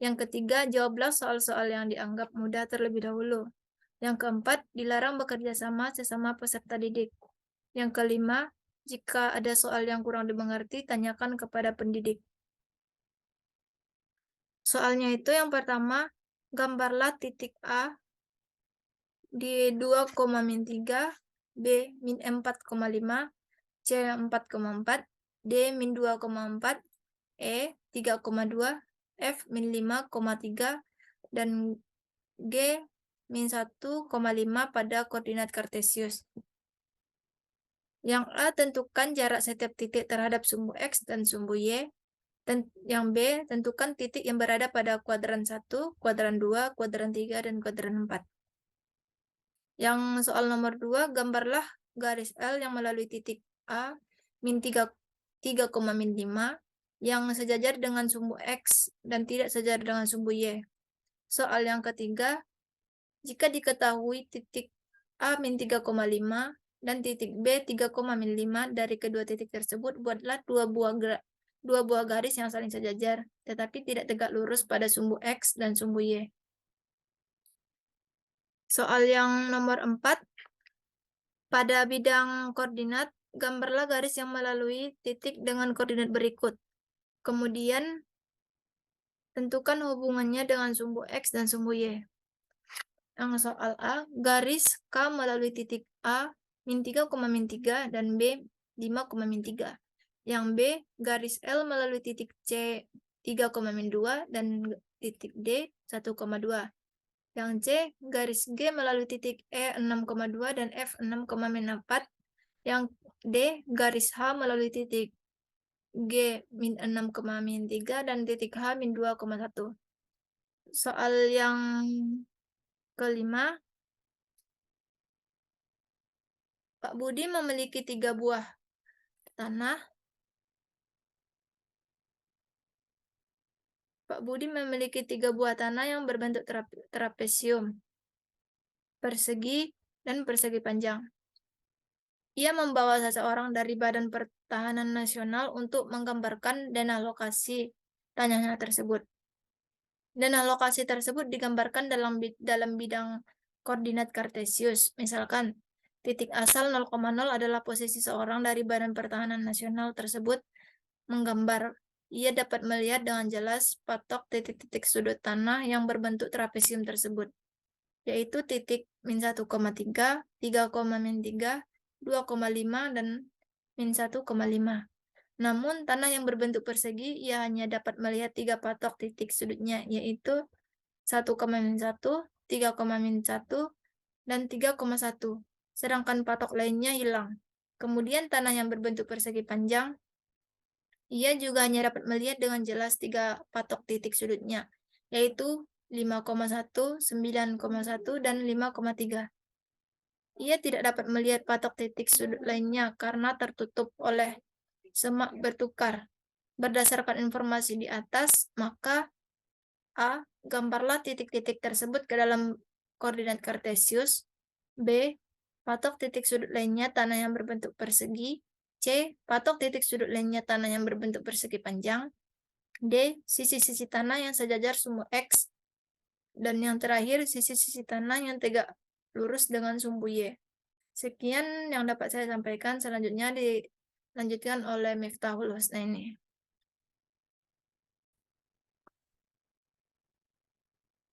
Yang ketiga, jawablah soal-soal yang dianggap mudah terlebih dahulu. Yang keempat, dilarang bekerja sama sesama peserta didik. Yang kelima, jika ada soal yang kurang dimengerti, tanyakan kepada pendidik. Soalnya itu yang pertama, gambarlah titik A di 2,-3, B -4,5, C 4,4, D -2,4, E 3,2, F -5,3, dan G -1,5 pada koordinat kartesius. Yang A, tentukan jarak setiap titik terhadap sumbu X dan sumbu Y. Dan yang B, tentukan titik yang berada pada kuadran 1, kuadran 2, kuadran 3, dan kuadran 4. Yang soal nomor 2, gambarlah garis L yang melalui titik A, -3,5, yang sejajar dengan sumbu X dan tidak sejajar dengan sumbu Y. Soal yang ketiga, jika diketahui titik A -3,5 dan titik B 3,5 dari kedua titik tersebut, buatlah dua buah garis yang saling sejajar, tetapi tidak tegak lurus pada sumbu X dan sumbu Y. Soal yang nomor 4, pada bidang koordinat, gambarlah garis yang melalui titik dengan koordinat berikut. Kemudian, tentukan hubungannya dengan sumbu X dan sumbu Y. Yang soal A, garis K melalui titik A, -3,-3, dan B, 5,-3. Yang B, garis L melalui titik C, 3,-2, dan titik D, 1,2. Yang C, garis G melalui titik E, 6,2, dan F, 6,-4. Yang D, garis H melalui titik G, -6,-3, dan titik H, -2,1. Soal yang kelima, Pak Budi memiliki 3 buah tanah. Pak Budi memiliki 3 buah tanah yang berbentuk trapesium, persegi, dan persegi panjang. Ia membawa seseorang dari Badan Pertahanan Nasional untuk menggambarkan dana alokasi tanahnya tersebut. Dana alokasi tersebut digambarkan dalam bidang koordinat kartesius. Misalkan, titik asal 0,0 adalah posisi seorang dari Badan Pertahanan Nasional tersebut menggambar. Ia dapat melihat dengan jelas patok titik-titik sudut tanah yang berbentuk trapesium tersebut, yaitu titik -1,3, 3,-3, 2,5, dan -1,5. Namun, tanah yang berbentuk persegi, ia hanya dapat melihat 3 patok titik sudutnya, yaitu 1,-1, 3,-1, dan 3,1. Sedangkan patok lainnya hilang. Kemudian, tanah yang berbentuk persegi panjang, ia juga hanya dapat melihat dengan jelas 3 patok titik sudutnya, yaitu 5,1, 9,1, dan 5,3. Ia tidak dapat melihat patok titik sudut lainnya karena tertutup oleh semak bertukar. Berdasarkan informasi di atas, maka A. Gambarlah titik-titik tersebut ke dalam koordinat kartesius. B. Patok titik sudut lainnya tanah yang berbentuk persegi. C. Patok titik sudut lainnya tanah yang berbentuk persegi panjang. D. Sisi-sisi tanah yang sejajar sumbu X. Dan yang terakhir, sisi-sisi tanah yang tegak lurus dengan sumbu Y. Sekian yang dapat saya sampaikan. Selanjutnya dilanjutkan oleh Miftahul Husnaini.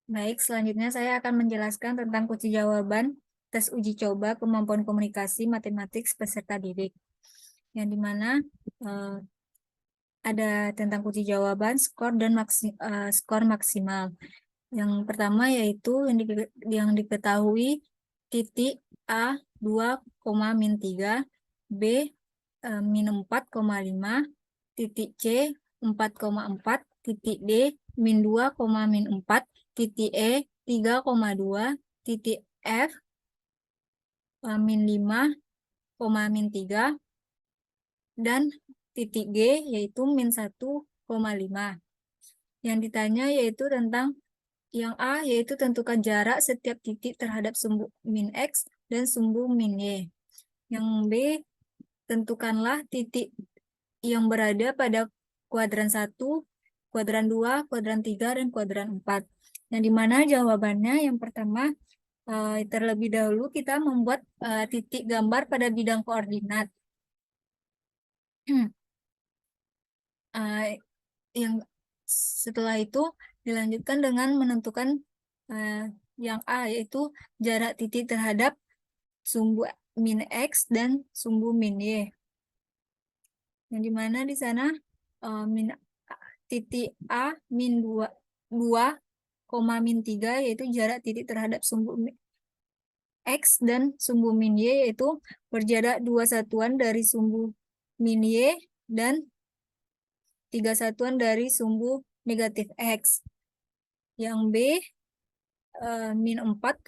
Baik, selanjutnya saya akan menjelaskan tentang kunci jawaban tes uji coba kemampuan komunikasi matematik peserta didik. Yang dimana ada tentang kunci jawaban, skor, dan skor maksimal. Yang pertama yaitu yang diketahui titik A 2,-3, B -4,5, titik C 4,4, titik D -2,-4, titik E 3,2, titik F -5,-3, dan titik G yaitu -1,5. Yang ditanya yaitu tentang yang A yaitu tentukan jarak setiap titik terhadap sumbu min X dan sumbu min Y. Yang B, tentukanlah titik yang berada pada kuadran 1, kuadran 2, kuadran 3, dan kuadran 4. Yang dimana jawabannya yang pertama, terlebih dahulu kita membuat titik gambar pada bidang koordinat. Yang setelah itu dilanjutkan dengan menentukan yang A, yaitu jarak titik terhadap sumbu min X dan sumbu min Y. Yang dimana di sana titik A -2,-3 yaitu jarak titik terhadap sumbu X dan sumbu min Y yaitu berjarak 2 satuan dari sumbu min Y dan 3 satuan dari sumbu negatif X. Yang B -4,5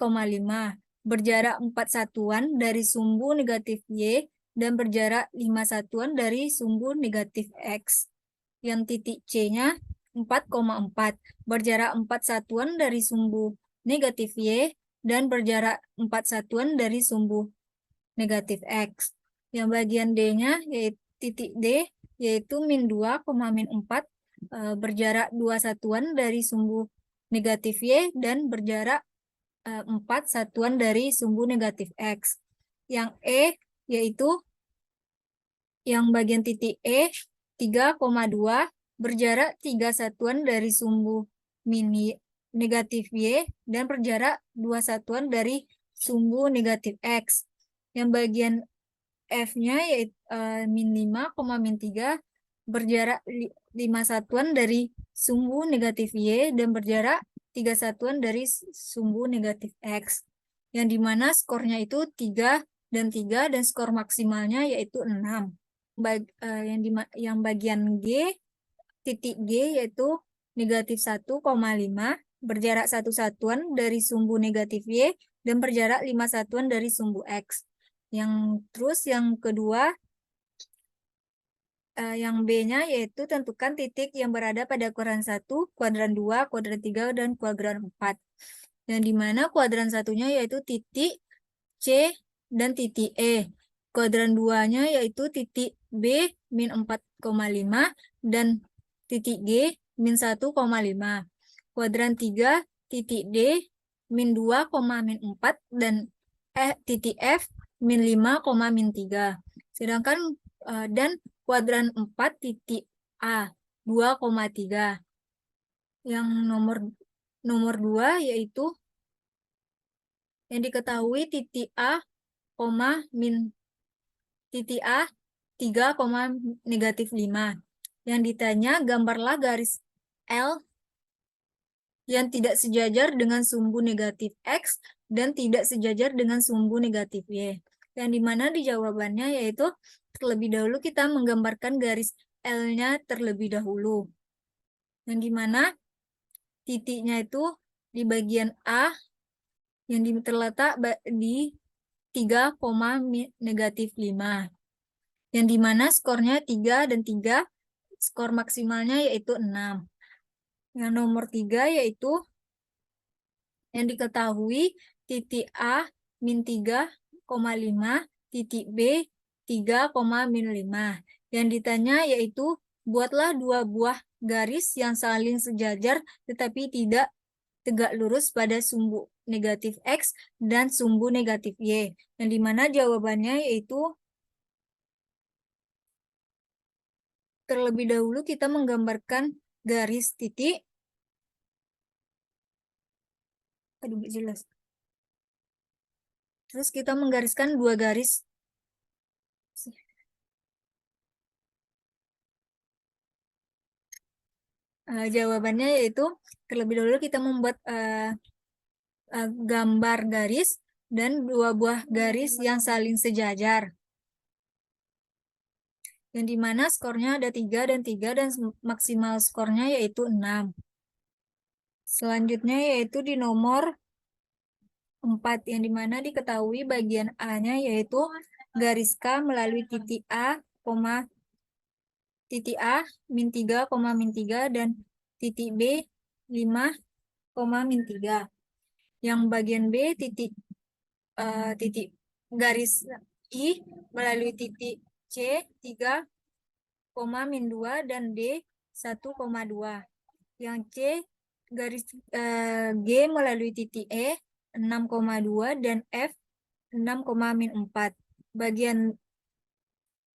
berjarak 4 satuan dari sumbu negatif Y dan berjarak 5 satuan dari sumbu negatif X. Yang titik C-nya 4,4 berjarak 4 satuan dari sumbu negatif Y dan berjarak 4 satuan dari sumbu negatif X. Yang bagian D-nya yaitu titik D yaitu -2,-4 berjarak 2 satuan dari sumbu negatif Y dan berjarak 4 satuan dari sumbu negatif X. Yang E yaitu yang bagian titik E 3,2 berjarak 3 satuan dari sumbu min negatif Y dan berjarak 2 satuan dari sumbu negatif X. Yang bagian F-nya yaitu -5,-3 berjarak 5 satuan dari sumbu negatif Y dan berjarak 3 satuan dari sumbu negatif X. Yang dimana skornya itu 3 dan 3 dan skor maksimalnya yaitu 6. Yang bagian G, titik G yaitu -1,5 berjarak 1 satuan dari sumbu negatif Y dan berjarak 5 satuan dari sumbu X. Yang kedua, yang B-nya yaitu tentukan titik yang berada pada kuadran 1, kuadran 2, kuadran 3, dan kuadran 4. Yang dimana kuadran 1-nya yaitu titik C dan titik E. Kuadran 2-nya yaitu titik B -4,5 dan titik G -1,5. Kuadran 3 titik D -2,-4 dan titik F -5,-3. Sedangkan dan kuadran 4 titik A 2,3. Yang nomor 2 yaitu yang diketahui titik A, titik A 3,-5. Yang ditanya gambarlah garis L yang tidak sejajar dengan sumbu negatif X dan tidak sejajar dengan sumbu negatif Y. Yang dimana di jawabannya yaitu terlebih dahulu kita menggambarkan garis L-nya terlebih dahulu. Yang dimana titiknya itu di bagian A yang terletak di 3,-5. Yang dimana skornya 3 dan 3, skor maksimalnya yaitu 6. Yang nomor 3 yaitu yang diketahui titik A min 3,5, titik B 3,-5. Yang ditanya yaitu buatlah 2 buah garis yang saling sejajar tetapi tidak tegak lurus pada sumbu negatif X dan sumbu negatif Y. Yang dimana jawabannya yaitu terlebih dahulu kita menggambarkan garis titik. Aduh, nggak jelas. Terus kita menggariskan 2 garis. Jawabannya yaitu terlebih dahulu kita membuat gambar garis dan 2 buah garis yang saling sejajar. Yang dimana skornya ada 3 dan 3 dan maksimal skornya yaitu 6. Selanjutnya yaitu di nomor 4 yang dimana diketahui bagian A-nya yaitu garis K melalui titik A, titik A min 3,-3 dan titik B 5,-3. Yang bagian B titik garis I melalui titik C 3,-2 dan D 1,2. Yang C garis G melalui titik E 6,2 dan F 6,-4. Bagian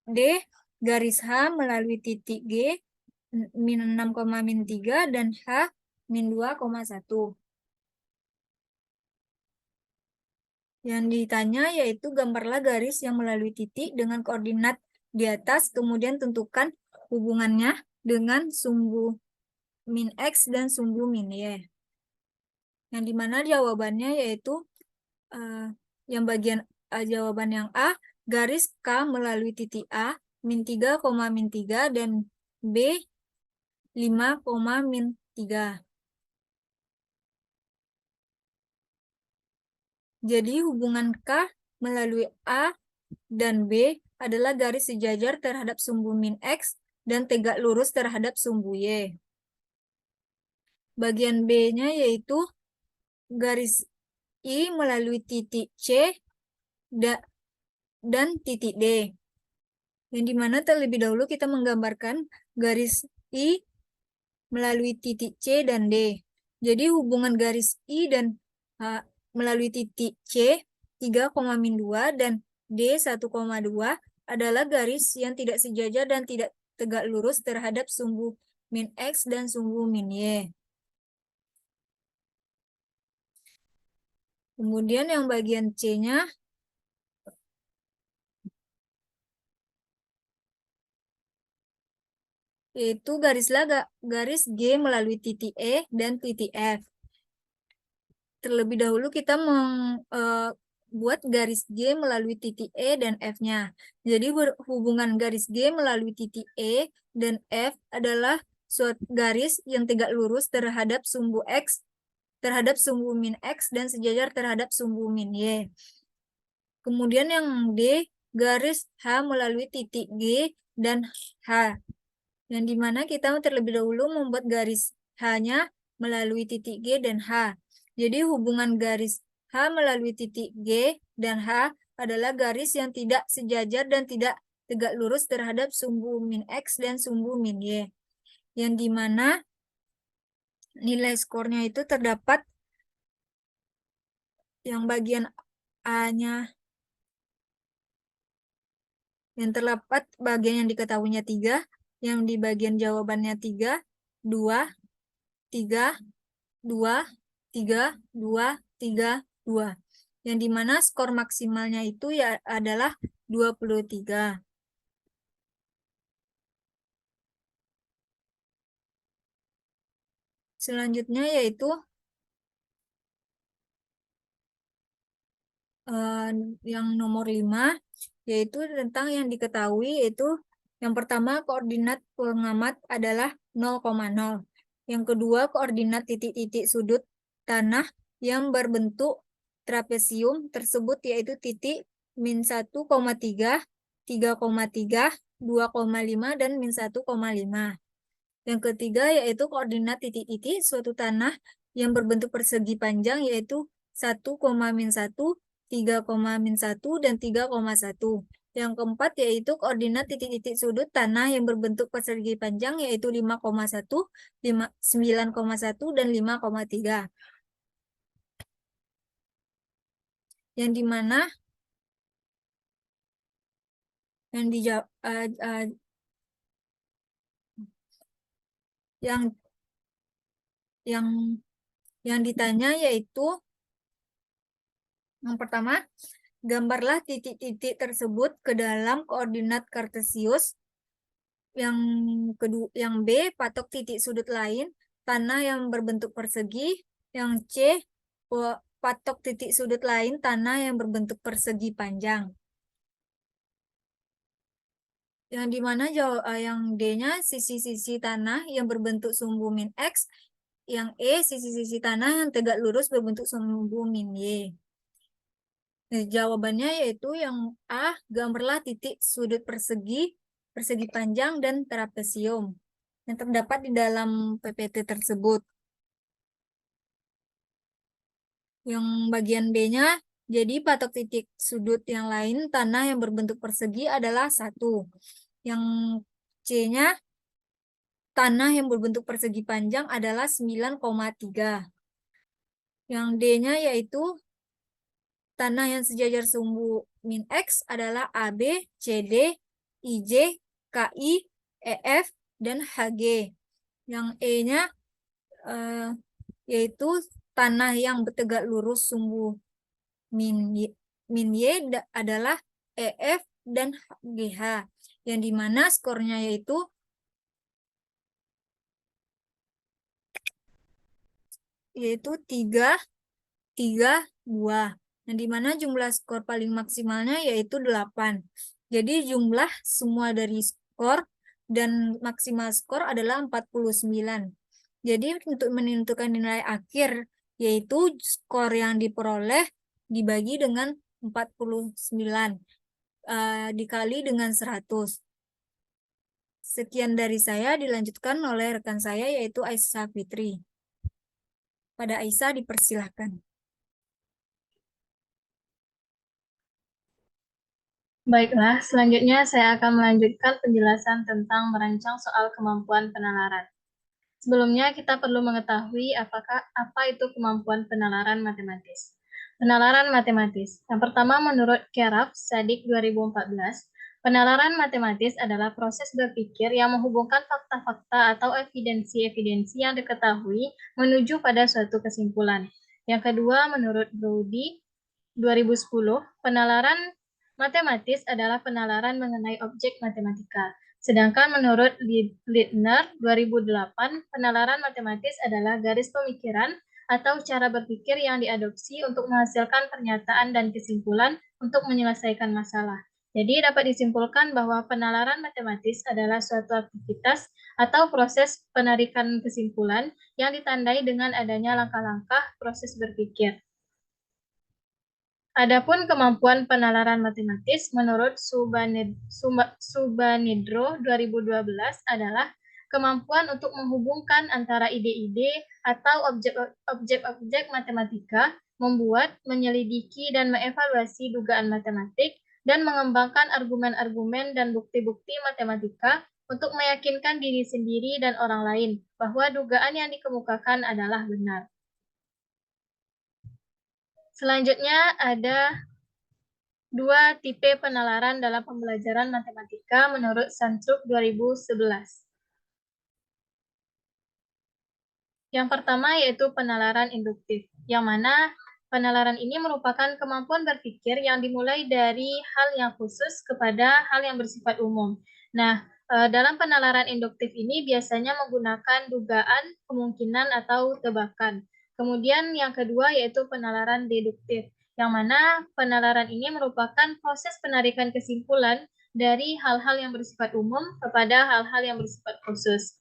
D garis H melalui titik G min 6,-3 dan H min 2,1. Yang ditanya yaitu gambarlah garis yang melalui titik dengan koordinat di atas, kemudian tentukan hubungannya dengan sumbu min X dan sumbu min Y. Yang dimana jawabannya yaitu yang bagian jawaban yang A, garis K melalui titik A min 3,-3 dan B 5,-3. Jadi hubungan K melalui A dan B adalah garis sejajar terhadap sumbu min X dan tegak lurus terhadap sumbu Y. Bagian B-nya yaitu garis I melalui titik C dan titik D. Yang dimana terlebih dahulu kita menggambarkan garis I melalui titik C dan D. Jadi hubungan garis I dan melalui titik C 3,-2 dan D 1,2 adalah garis yang tidak sejajar dan tidak tegak lurus terhadap sumbu min X dan sumbu min Y. Kemudian yang bagian C-nya yaitu garis G melalui titik E dan titik F. Terlebih dahulu kita membuat garis G melalui titik E dan F-nya. Jadi hubungan garis G melalui titik E dan F adalah suatu garis yang tegak lurus terhadap sumbu X, terhadap sumbu min X dan sejajar terhadap sumbu min Y. Kemudian yang D, garis H melalui titik G dan H. Yang dimana kita terlebih dahulu membuat garis H-nya melalui titik G dan H. Jadi hubungan garis H melalui titik G dan H adalah garis yang tidak sejajar dan tidak tegak lurus terhadap sumbu min X dan sumbu min Y. Yang dimana nilai skornya itu terdapat yang bagian A-nya, yang terdapat bagian yang diketahuinya 3, yang di bagian jawabannya 3, 2, 3, 2, 3, 2, 3, 2. Yang dimana skor maksimalnya itu ya adalah 23. Selanjutnya yaitu yang nomor 5, yaitu tentang yang diketahui yaitu yang pertama koordinat pengamat adalah 0,0. Yang kedua koordinat titik-titik sudut tanah yang berbentuk trapesium tersebut yaitu titik -1,3, 3,3, 2,5, dan -1,5. Yang ketiga yaitu koordinat titik-titik suatu tanah yang berbentuk persegi panjang yaitu 1,-1, 3,-1, dan 3,1. Yang keempat yaitu koordinat titik-titik sudut tanah yang berbentuk persegi panjang yaitu 5,1, 9,1, dan 5,3. Yang dimana yang dijawab yang ditanya yaitu yang pertama, gambarlah titik-titik tersebut ke dalam koordinat kartesius. Yang kedua, yang B, patok titik sudut lain tanah yang berbentuk persegi. Yang C, patok titik sudut lain tanah yang berbentuk persegi panjang. Yang dimana yang D-nya sisi-sisi tanah yang berbentuk sumbu min X. Yang E, sisi-sisi tanah yang tegak lurus berbentuk sumbu min Y. Jawabannya yaitu yang A, gambarlah titik sudut persegi panjang, dan trapesium yang terdapat di dalam PPT tersebut. Yang bagian B-nya, jadi patok titik sudut yang lain tanah yang berbentuk persegi adalah 1. Yang C-nya, tanah yang berbentuk persegi panjang adalah 9,3. Yang D-nya yaitu tanah yang sejajar sumbu min X adalah AB, CD, IJ, KI, EF, dan HG. Yang E-nya yaitu tanah yang bertegak lurus sumbu min Y adalah EF dan GH. Yang dimana skornya yaitu yaitu 3, 3, 2. Yang dimana jumlah skor paling maksimalnya yaitu 8. Jadi jumlah semua dari skor dan maksimal skor adalah 49. Jadi untuk menentukan nilai akhir yaitu skor yang diperoleh dibagi dengan 49 dikali dengan 100. Sekian dari saya, dilanjutkan oleh rekan saya yaitu Aisyah Fitri. Pada Aisyah dipersilahkan. Baiklah, selanjutnya saya akan melanjutkan penjelasan tentang merancang soal kemampuan penalaran. Sebelumnya kita perlu mengetahui apa itu kemampuan penalaran matematis. Penalaran matematis. Yang pertama menurut Keraf, Sadik 2014, penalaran matematis adalah proses berpikir yang menghubungkan fakta-fakta atau evidensi-evidensi yang diketahui menuju pada suatu kesimpulan. Yang kedua menurut Brody 2010, penalaran matematis adalah penalaran mengenai objek matematika. Sedangkan menurut Lidner 2008, penalaran matematis adalah garis pemikiran atau cara berpikir yang diadopsi untuk menghasilkan pernyataan dan kesimpulan untuk menyelesaikan masalah. Jadi dapat disimpulkan bahwa penalaran matematis adalah suatu aktivitas atau proses penarikan kesimpulan yang ditandai dengan adanya langkah-langkah proses berpikir. Adapun kemampuan penalaran matematis menurut Subanidro 2012 adalah kemampuan untuk menghubungkan antara ide-ide atau objek-objek matematika, membuat, menyelidiki, dan mengevaluasi dugaan matematik, dan mengembangkan argumen-argumen dan bukti-bukti matematika untuk meyakinkan diri sendiri dan orang lain bahwa dugaan yang dikemukakan adalah benar. Selanjutnya ada 2 tipe penalaran dalam pembelajaran matematika menurut Santruk 2011. Yang pertama yaitu penalaran induktif, yang mana penalaran ini merupakan kemampuan berpikir yang dimulai dari hal yang khusus kepada hal yang bersifat umum. Nah, dalam penalaran induktif ini biasanya menggunakan dugaan, kemungkinan, atau tebakan. Kemudian yang kedua yaitu penalaran deduktif, yang mana penalaran ini merupakan proses penarikan kesimpulan dari hal-hal yang bersifat umum kepada hal-hal yang bersifat khusus.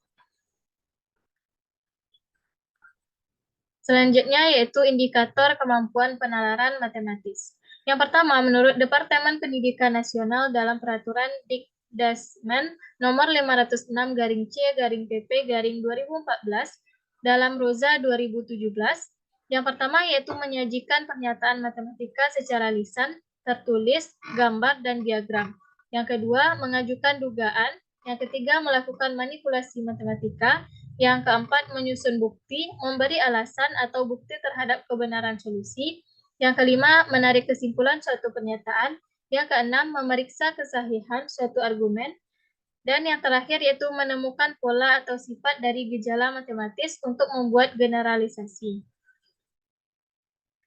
Selanjutnya yaitu indikator kemampuan penalaran matematis. Yang pertama, menurut Departemen Pendidikan Nasional dalam Peraturan Dikdasmen nomor 506-C-PP-2014 dalam Roza 2017, yang pertama yaitu menyajikan pernyataan matematika secara lisan, tertulis, gambar, dan diagram. Yang kedua, mengajukan dugaan. Yang ketiga, melakukan manipulasi matematika. Yang keempat, menyusun bukti, memberi alasan atau bukti terhadap kebenaran solusi. Yang kelima, menarik kesimpulan suatu pernyataan. Yang keenam, memeriksa kesahihan suatu argumen. Dan yang terakhir yaitu menemukan pola atau sifat dari gejala matematis untuk membuat generalisasi.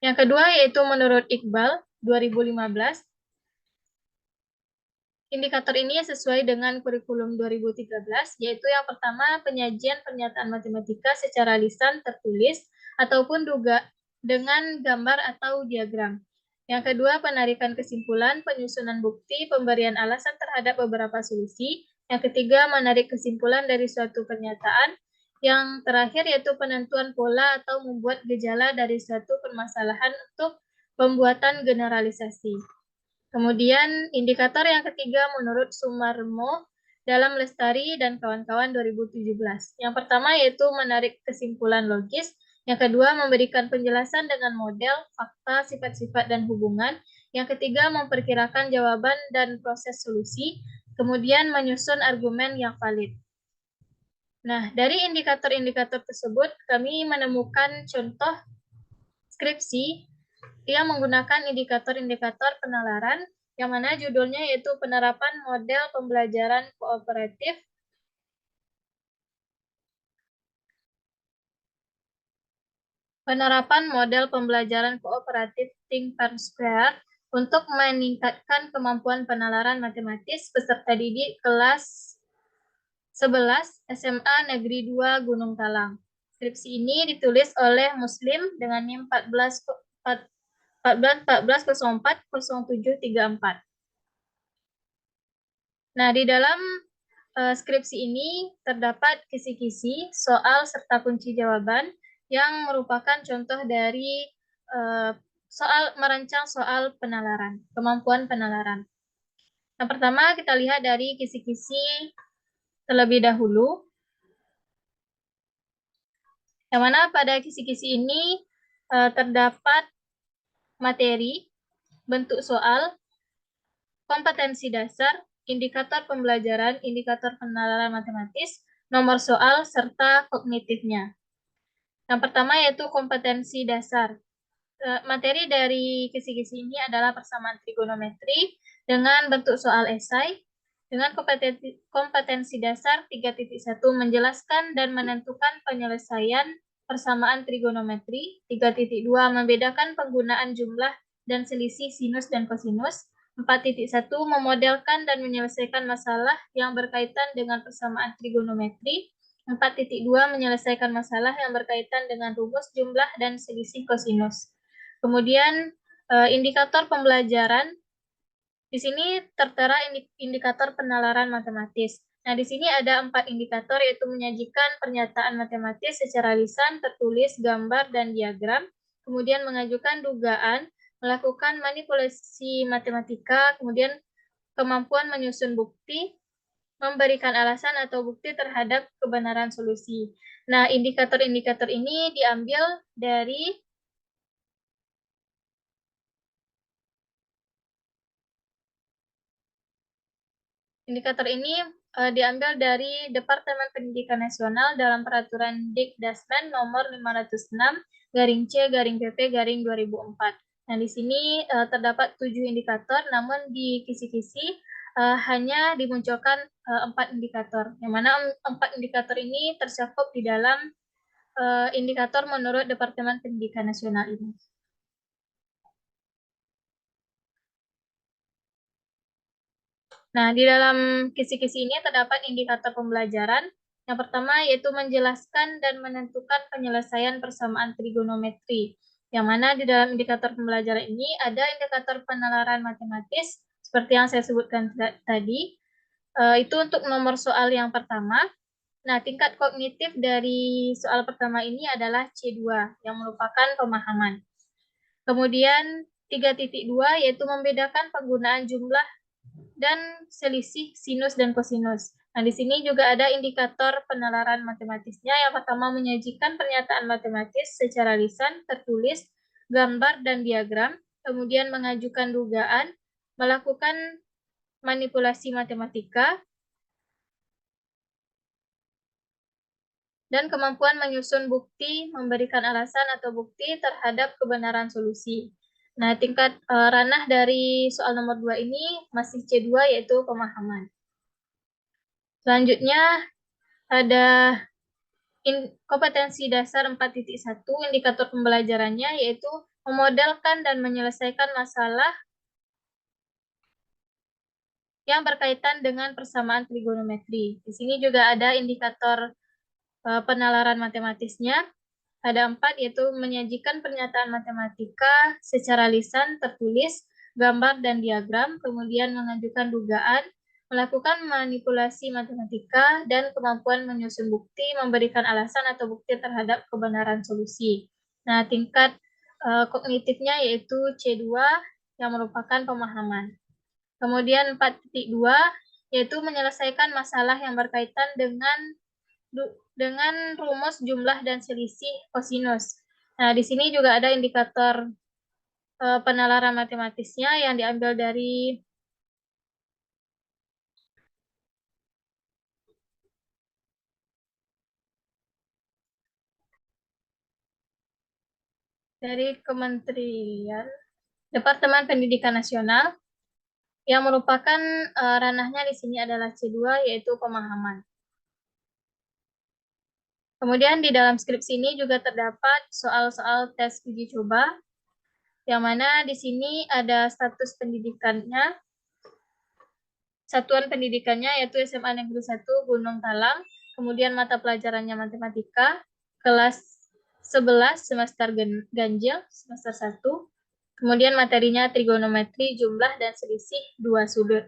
Yang kedua yaitu menurut Iqbal 2015, indikator ini sesuai dengan kurikulum 2013, yaitu yang pertama penyajian pernyataan matematika secara lisan tertulis ataupun dengan gambar atau diagram. Yang kedua penarikan kesimpulan, penyusunan bukti, pemberian alasan terhadap beberapa solusi. Yang ketiga menarik kesimpulan dari suatu pernyataan. Yang terakhir yaitu penentuan pola atau membuat gejala dari suatu permasalahan untuk pembuatan generalisasi. Kemudian indikator yang ketiga menurut Sumarmo dalam Lestari dan kawan-kawan 2017. Yang pertama yaitu menarik kesimpulan logis. Yang kedua memberikan penjelasan dengan model, fakta, sifat-sifat, dan hubungan. Yang ketiga memperkirakan jawaban dan proses solusi. Kemudian menyusun argumen yang valid. Nah, dari indikator-indikator tersebut kami menemukan contoh skripsi yang menggunakan indikator-indikator penalaran, yang mana judulnya yaitu penerapan model pembelajaran kooperatif Think Per Square untuk meningkatkan kemampuan penalaran matematis peserta didik kelas 11 SMA Negeri 2 Gunung Talang. Skripsi ini ditulis oleh Muslim dengan NIM 14040734. Nah, di dalam skripsi ini terdapat kisi-kisi, soal, serta kunci jawaban yang merupakan contoh dari merancang soal penalaran, kemampuan penalaran. Yang pertama kita lihat dari kisi-kisi terlebih dahulu, yang mana pada kisi-kisi ini terdapat materi, bentuk soal, kompetensi dasar, indikator pembelajaran, indikator penalaran matematis, nomor soal, serta kognitifnya. Yang pertama yaitu kompetensi dasar. Materi dari kisi-kisi ini adalah persamaan trigonometri dengan bentuk soal esai, dengan kompetensi dasar 3.1 menjelaskan dan menentukan penyelesaian persamaan trigonometri, 3.2 membedakan penggunaan jumlah dan selisih sinus dan kosinus, 4.1 memodelkan dan menyelesaikan masalah yang berkaitan dengan persamaan trigonometri, 4.2 menyelesaikan masalah yang berkaitan dengan rumus jumlah dan selisih kosinus. Kemudian indikator pembelajaran, di sini tertera indikator penalaran matematis. Nah, di sini ada 4 indikator, yaitu menyajikan pernyataan matematis secara lisan, tertulis, gambar, dan diagram, kemudian mengajukan dugaan, melakukan manipulasi matematika, kemudian kemampuan menyusun bukti, memberikan alasan atau bukti terhadap kebenaran solusi. Nah, indikator-indikator ini diambil dari diambil dari Departemen Pendidikan Nasional dalam Peraturan Dikdasmen nomor 506-C-PP-2004. Nah, di sini terdapat 7 indikator, namun di kisi-kisi hanya dimunculkan 4 indikator, yang mana 4 indikator ini tercakup di dalam indikator menurut Departemen Pendidikan Nasional ini. Nah, di dalam kisi-kisi ini terdapat indikator pembelajaran. Yang pertama yaitu menjelaskan dan menentukan penyelesaian persamaan trigonometri. Yang mana di dalam indikator pembelajaran ini ada indikator penalaran matematis, seperti yang saya sebutkan tadi. Itu untuk nomor soal yang pertama. Nah, tingkat kognitif dari soal pertama ini adalah C2, yang merupakan pemahaman. Kemudian 3.2 yaitu membedakan penggunaan jumlah dan selisih sinus dan kosinus. Nah, di sini juga ada indikator penalaran matematisnya. Yang pertama, menyajikan pernyataan matematis secara lisan, tertulis, gambar, dan diagram. Kemudian mengajukan dugaan, melakukan manipulasi matematika, dan kemampuan menyusun bukti, memberikan alasan atau bukti terhadap kebenaran solusi. Nah, tingkat ranah dari soal nomor 2 ini masih C2, yaitu pemahaman. Selanjutnya ada kompetensi dasar 4.1, indikator pembelajarannya, yaitu memodelkan dan menyelesaikan masalah yang berkaitan dengan persamaan trigonometri. Di sini juga ada indikator penalaran matematisnya. Ada 4, yaitu menyajikan pernyataan matematika secara lisan, tertulis, gambar, dan diagram, kemudian mengajukan dugaan, melakukan manipulasi matematika, dan kemampuan menyusun bukti, memberikan alasan atau bukti terhadap kebenaran solusi. Nah, tingkat kognitifnya yaitu C2, yang merupakan pemahaman. Kemudian 4.2, yaitu menyelesaikan masalah yang berkaitan dengan rumus jumlah dan selisih kosinus. Nah, di sini juga ada indikator penalaran matematisnya yang diambil dari Kementerian Departemen Pendidikan Nasional, yang merupakan ranahnya di sini adalah C2, yaitu pemahaman. Kemudian di dalam skripsi ini juga terdapat soal-soal tes uji coba, yang mana di sini ada status pendidikannya, satuan pendidikannya yaitu SMA Negeri 1 Gunung Talang, kemudian mata pelajarannya matematika, kelas 11 semester ganjil, semester 1, kemudian materinya trigonometri, jumlah, dan selisih dua sudut.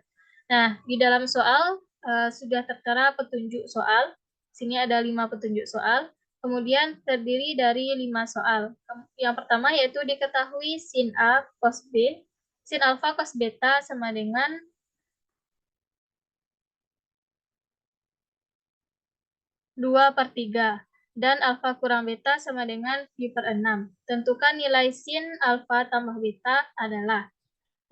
Nah, di dalam soal sudah tertera petunjuk soal. Sini ada 5 petunjuk soal. Kemudian terdiri dari 5 soal. Yang pertama yaitu diketahui sin A cos B, sin alfa cos beta sama dengan 2/3, dan alfa kurang beta sama dengan pi/6. Tentukan nilai sin alfa tambah beta adalah.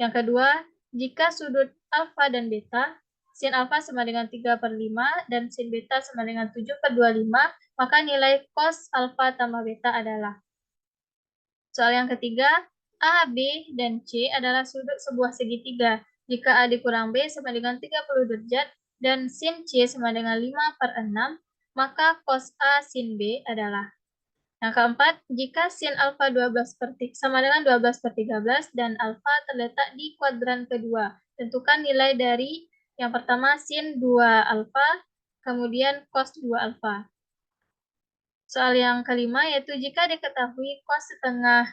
Yang kedua, jika sudut alfa dan beta, sin alfa sama dengan 3/5 dan sin beta sama dengan 7/25, maka nilai cos alfa tambah beta adalah. Soal yang ketiga, A, B, dan C adalah sudut sebuah segitiga. Jika A dikurang B sama dengan 30 derajat dan sin C sama dengan 5/6, maka cos A sin B adalah. Yang keempat, jika sin alfa 12 sama dengan 12/13 dan alfa terletak di kuadran kedua, tentukan nilai dari yang pertama sin 2 alfa, kemudian cos 2 alfa. Soal yang kelima yaitu jika diketahui cos setengah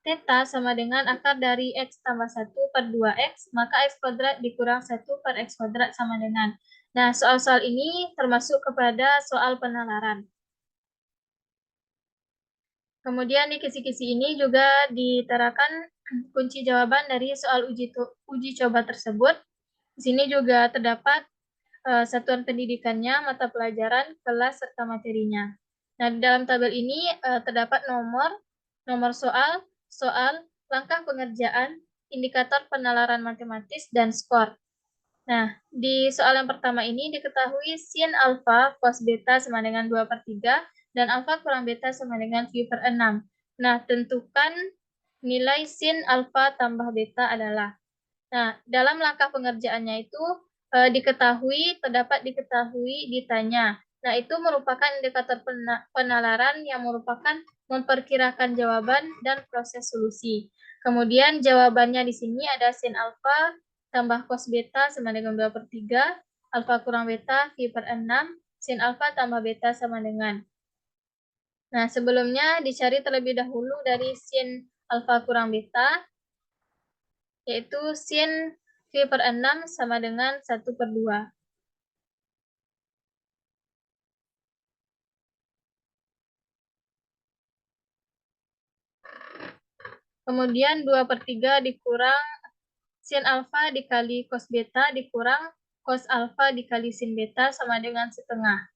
theta sama dengan akar dari X tambah 1/2X, maka X kuadrat dikurang 1/X kuadrat sama dengan. Nah, soal-soal ini termasuk kepada soal penalaran. Kemudian di kisi-kisi ini juga diterakan kunci jawaban dari soal uji coba tersebut. Di sini juga terdapat satuan pendidikannya, mata pelajaran, kelas, serta materinya. Nah, di dalam tabel ini terdapat nomor soal, langkah pengerjaan, indikator penalaran matematis, dan skor. Nah, di soal yang pertama ini diketahui sin alfa cos beta sama dengan 2/3 dan alfa kurang beta sama dengan pi/6. Nah, tentukan nilai sin alfa tambah beta adalah. Nah, dalam langkah pengerjaannya itu terdapat diketahui ditanya. Nah, itu merupakan indikator penalaran yang merupakan memperkirakan jawaban dan proses solusi. Kemudian jawabannya di sini ada sin alfa tambah cos beta sama dengan 2/3, alfa kurang beta pi/6, sin alfa tambah beta sama dengan. Nah, sebelumnya dicari terlebih dahulu dari sin alfa kurang beta, yaitu sin pi/6 sama dengan 1/2. Kemudian 2/3 dikurang sin alfa dikali cos beta dikurang cos alfa dikali sin beta sama dengan setengah.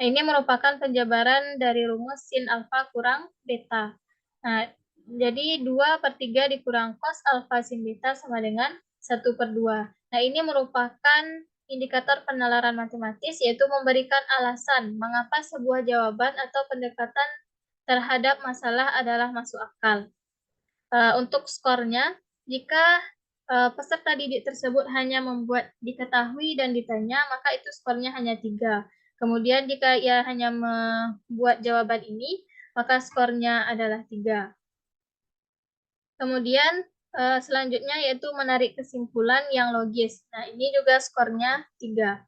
Nah, ini merupakan penjabaran dari rumus sin alfa kurang beta. Nah, jadi 2/3 dikurang cos alfa sin beta sama dengan 1/2. Nah, ini merupakan indikator penalaran matematis, yaitu memberikan alasan mengapa sebuah jawaban atau pendekatan terhadap masalah adalah masuk akal. Untuk skornya, jika peserta didik tersebut hanya membuat diketahui dan ditanya, maka itu skornya hanya 3. Kemudian jika ia hanya membuat jawaban ini, maka skornya adalah 3. Kemudian selanjutnya yaitu menarik kesimpulan yang logis. Nah, ini juga skornya 3.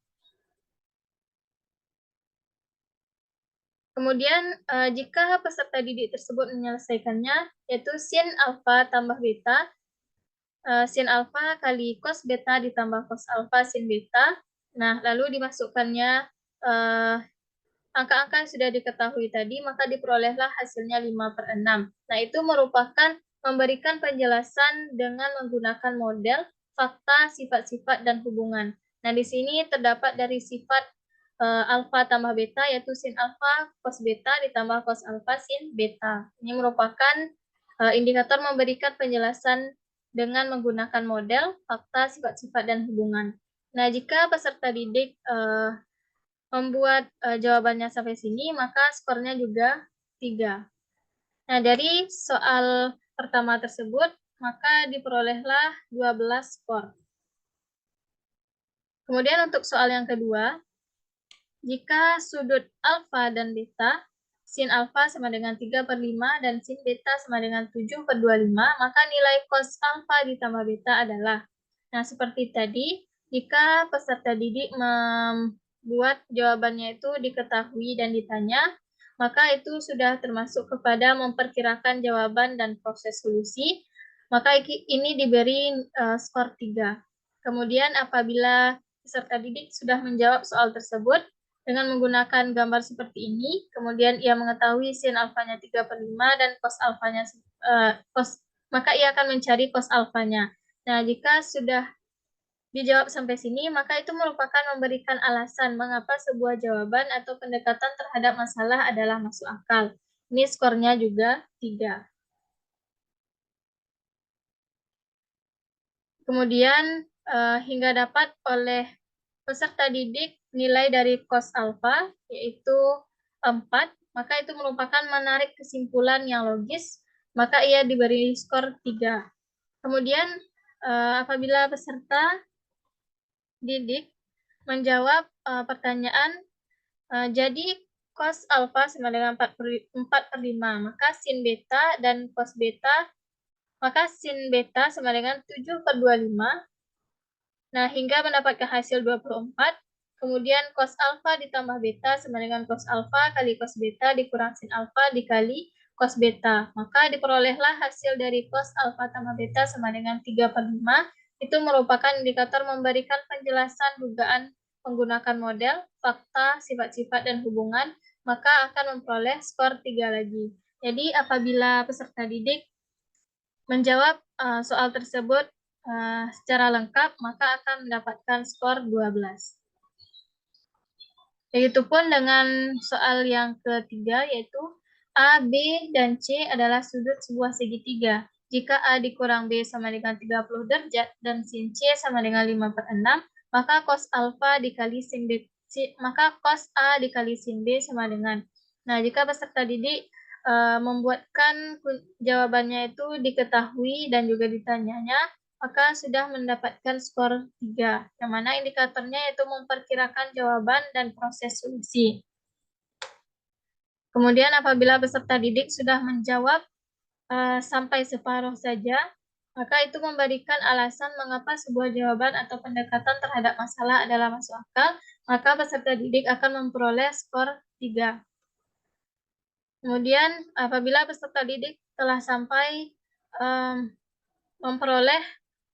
Kemudian jika peserta didik tersebut menyelesaikannya, yaitu sin alfa tambah beta, sin alfa kali cos beta ditambah cos alfa sin beta. Nah, lalu dimasukkannya angka-angka yang sudah diketahui tadi, maka diperolehlah hasilnya 5/6. Nah, itu merupakan memberikan penjelasan dengan menggunakan model, fakta, sifat-sifat, dan hubungan. Nah, di sini terdapat dari sifat alfa tambah beta, yaitu sin alfa cos beta ditambah cos alfa sin beta. Ini merupakan indikator memberikan penjelasan dengan menggunakan model, fakta, sifat-sifat, dan hubungan. Nah, jika peserta didik membuat jawabannya sampai sini, maka skornya juga 3. Nah, dari soal pertama tersebut, maka diperolehlah 12 skor. Kemudian untuk soal yang kedua, jika sudut alfa dan beta, sin alfa sama dengan 3/5 dan sin beta sama dengan 7/25, maka nilai cos alfa ditambah beta adalah. Nah, seperti tadi, jika peserta didik membuat jawabannya itu diketahui dan ditanya, maka itu sudah termasuk kepada memperkirakan jawaban dan proses solusi, maka ini diberi skor 3. Kemudian apabila peserta didik sudah menjawab soal tersebut dengan menggunakan gambar seperti ini, kemudian ia mengetahui sin alfanya 3/5 dan cos alfanya maka ia akan mencari cos alfanya. Nah, jika sudah dijawab sampai sini, maka itu merupakan memberikan alasan mengapa sebuah jawaban atau pendekatan terhadap masalah adalah masuk akal. Ini skornya juga 3. Kemudian hingga dapat oleh peserta didik nilai dari cos alfa, yaitu 4, maka itu merupakan menarik kesimpulan yang logis, maka ia diberi skor 3. Kemudian apabila peserta didik menjawab pertanyaan, jadi cos alfa sama dengan 4/5, maka sin beta dan cos beta, maka sin beta sama dengan 7/25. Nah, hingga mendapatkan hasil 24, kemudian cos alfa ditambah beta sama dengan cos alfa kali cos beta dikurang sin alfa dikali cos beta. Maka diperolehlah hasil dari cos alfa tambah beta sama dengan 3/5. Itu merupakan indikator memberikan penjelasan dugaan menggunakan model, fakta, sifat-sifat, dan hubungan, maka akan memperoleh skor 3 lagi. Jadi, apabila peserta didik menjawab soal tersebut secara lengkap, maka akan mendapatkan skor 12. Begitupun dengan soal yang ketiga, yaitu A, B, dan C adalah sudut sebuah segitiga. Jika A dikurang B sama dengan 30 derajat dan sin C sama dengan 5/6, maka cos alfa dikali sin B, maka cos A dikali sin B sama dengan. Nah, jika peserta didik membuatkan jawabannya itu diketahui dan juga ditanyanya, maka sudah mendapatkan skor 3, yang mana indikatornya yaitu memperkirakan jawaban dan proses solusi. Kemudian apabila peserta didik sudah menjawab sampai separuh saja, maka itu memberikan alasan mengapa sebuah jawaban atau pendekatan terhadap masalah adalah masuk akal, maka peserta didik akan memperoleh skor 3. Kemudian apabila peserta didik telah sampai memperoleh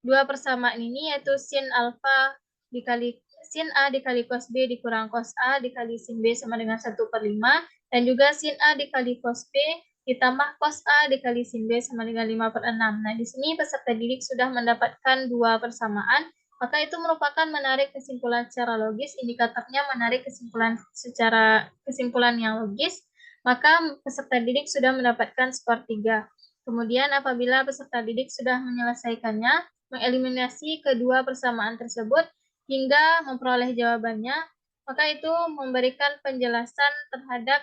dua persamaan ini, yaitu sin alfa dikali sin A dikali cos B dikurang cos A dikali sin B sama dengan 1/5, dan juga sin A dikali cos B ditambah cos A dikali sin B sama dengan 5/6. Nah, di sini peserta didik sudah mendapatkan dua persamaan, maka itu merupakan menarik kesimpulan secara logis, indikatornya menarik kesimpulan yang logis, maka peserta didik sudah mendapatkan skor 3. Kemudian apabila peserta didik sudah menyelesaikannya, mengeliminasi kedua persamaan tersebut hingga memperoleh jawabannya, maka itu memberikan penjelasan terhadap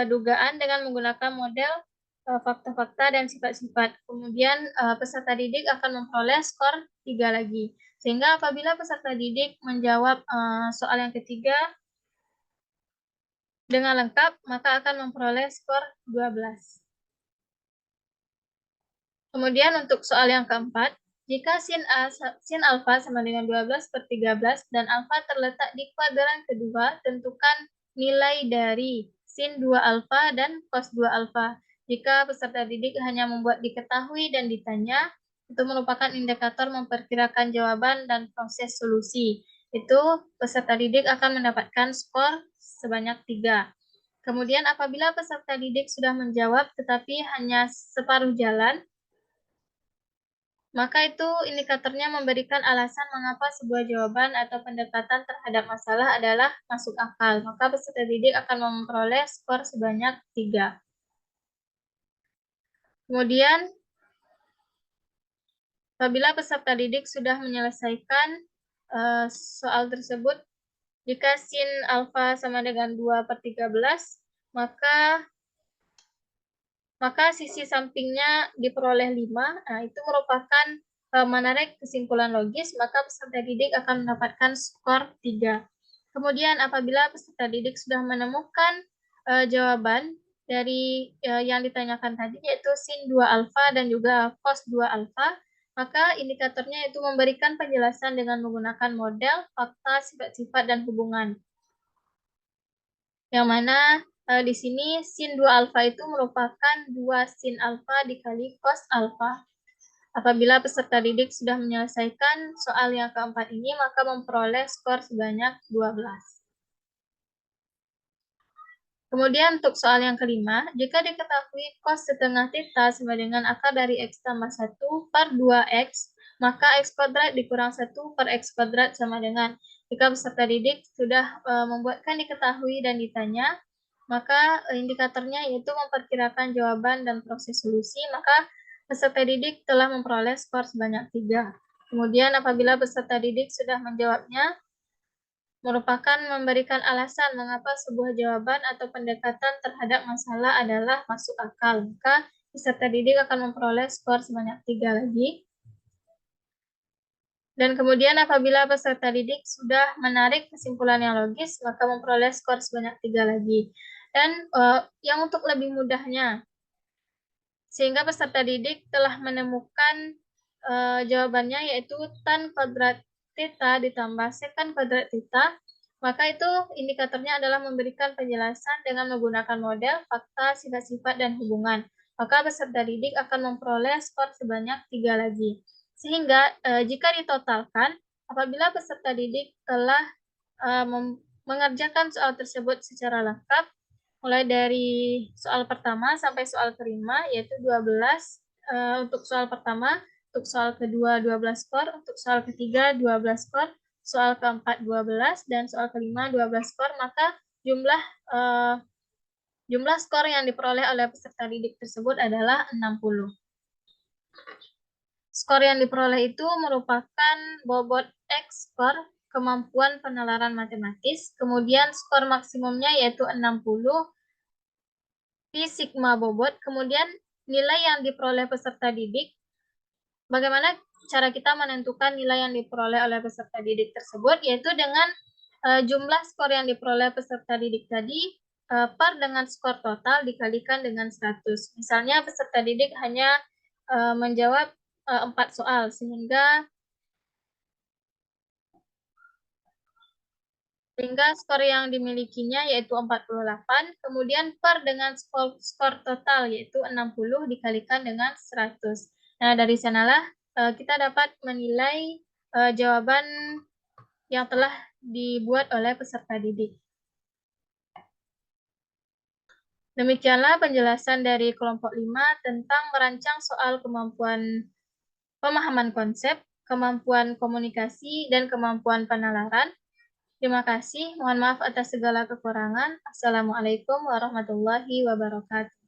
dugaan dengan menggunakan model fakta-fakta dan sifat-sifat. Kemudian peserta didik akan memperoleh skor 3 lagi. Sehingga apabila peserta didik menjawab soal yang ketiga dengan lengkap, maka akan memperoleh skor 12. Kemudian untuk soal yang keempat, jika sin alfa sama dengan 12/13 dan alfa terletak di kuadran kedua, tentukan nilai dari sin 2 alfa dan cos 2 alfa. Jika peserta didik hanya membuat diketahui dan ditanya, itu merupakan indikator memperkirakan jawaban dan proses solusi. Itu peserta didik akan mendapatkan skor sebanyak 3. Kemudian apabila peserta didik sudah menjawab tetapi hanya separuh jalan, maka itu indikatornya memberikan alasan mengapa sebuah jawaban atau pendekatan terhadap masalah adalah masuk akal. Maka peserta didik akan memperoleh skor sebanyak 3. Kemudian, apabila peserta didik sudah menyelesaikan soal tersebut, jika sin alfa sama dengan 2/13, maka sisi sampingnya diperoleh 5. Nah, itu merupakan menarik kesimpulan logis, maka peserta didik akan mendapatkan skor 3. Kemudian apabila peserta didik sudah menemukan jawaban dari yang ditanyakan tadi, yaitu sin 2 alfa dan juga cos 2 alfa, maka indikatornya itu memberikan penjelasan dengan menggunakan model, fakta, sifat-sifat, dan hubungan. Yang mana di sini sin 2 alfa itu merupakan 2 sin alfa dikali cos alfa. Apabila peserta didik sudah menyelesaikan soal yang keempat ini, maka memperoleh skor sebanyak 12. Kemudian untuk soal yang kelima, jika diketahui cos setengah theta sama dengan akar dari x tambah 1 per 2x, maka x kuadrat dikurang 1 per x kuadrat sama dengan. Jika peserta didik sudah membuatkan diketahui dan ditanya, maka indikatornya yaitu memperkirakan jawaban dan proses solusi, maka peserta didik telah memperoleh skor sebanyak 3. Kemudian apabila peserta didik sudah menjawabnya, merupakan memberikan alasan mengapa sebuah jawaban atau pendekatan terhadap masalah adalah masuk akal, maka peserta didik akan memperoleh skor sebanyak 3 lagi. Dan kemudian apabila peserta didik sudah menarik kesimpulan yang logis, maka memperoleh skor sebanyak 3 lagi. Dan yang untuk lebih mudahnya, sehingga peserta didik telah menemukan jawabannya, yaitu tan kuadrat theta ditambah sekan kuadrat theta, maka itu indikatornya adalah memberikan penjelasan dengan menggunakan model, fakta, sifat-sifat, dan hubungan. Maka peserta didik akan memperoleh skor sebanyak 3 lagi. Sehingga jika ditotalkan, apabila peserta didik telah mengerjakan soal tersebut secara lengkap, mulai dari soal pertama sampai soal kelima, yaitu 12 untuk soal pertama, untuk soal kedua 12 skor, untuk soal ketiga 12 skor, soal keempat 12, dan soal kelima 12 skor, maka jumlah skor yang diperoleh oleh peserta didik tersebut adalah 60. Skor yang diperoleh itu merupakan bobot X skor kemampuan penalaran matematis, kemudian skor maksimumnya yaitu 60, Pi sigma bobot, kemudian nilai yang diperoleh peserta didik. Bagaimana cara kita menentukan nilai yang diperoleh oleh peserta didik tersebut, yaitu dengan jumlah skor yang diperoleh peserta didik tadi per dengan skor total dikalikan dengan 100. Misalnya peserta didik hanya menjawab 4 soal, sehingga skor yang dimilikinya yaitu 48, kemudian per dengan skor total yaitu 60 dikalikan dengan 100. Nah, dari sanalah kita dapat menilai jawaban yang telah dibuat oleh peserta didik. Demikianlah penjelasan dari kelompok 5 tentang merancang soal kemampuan pemahaman konsep, kemampuan komunikasi, dan kemampuan penalaran. Terima kasih. Mohon maaf atas segala kekurangan. Assalamualaikum warahmatullahi wabarakatuh.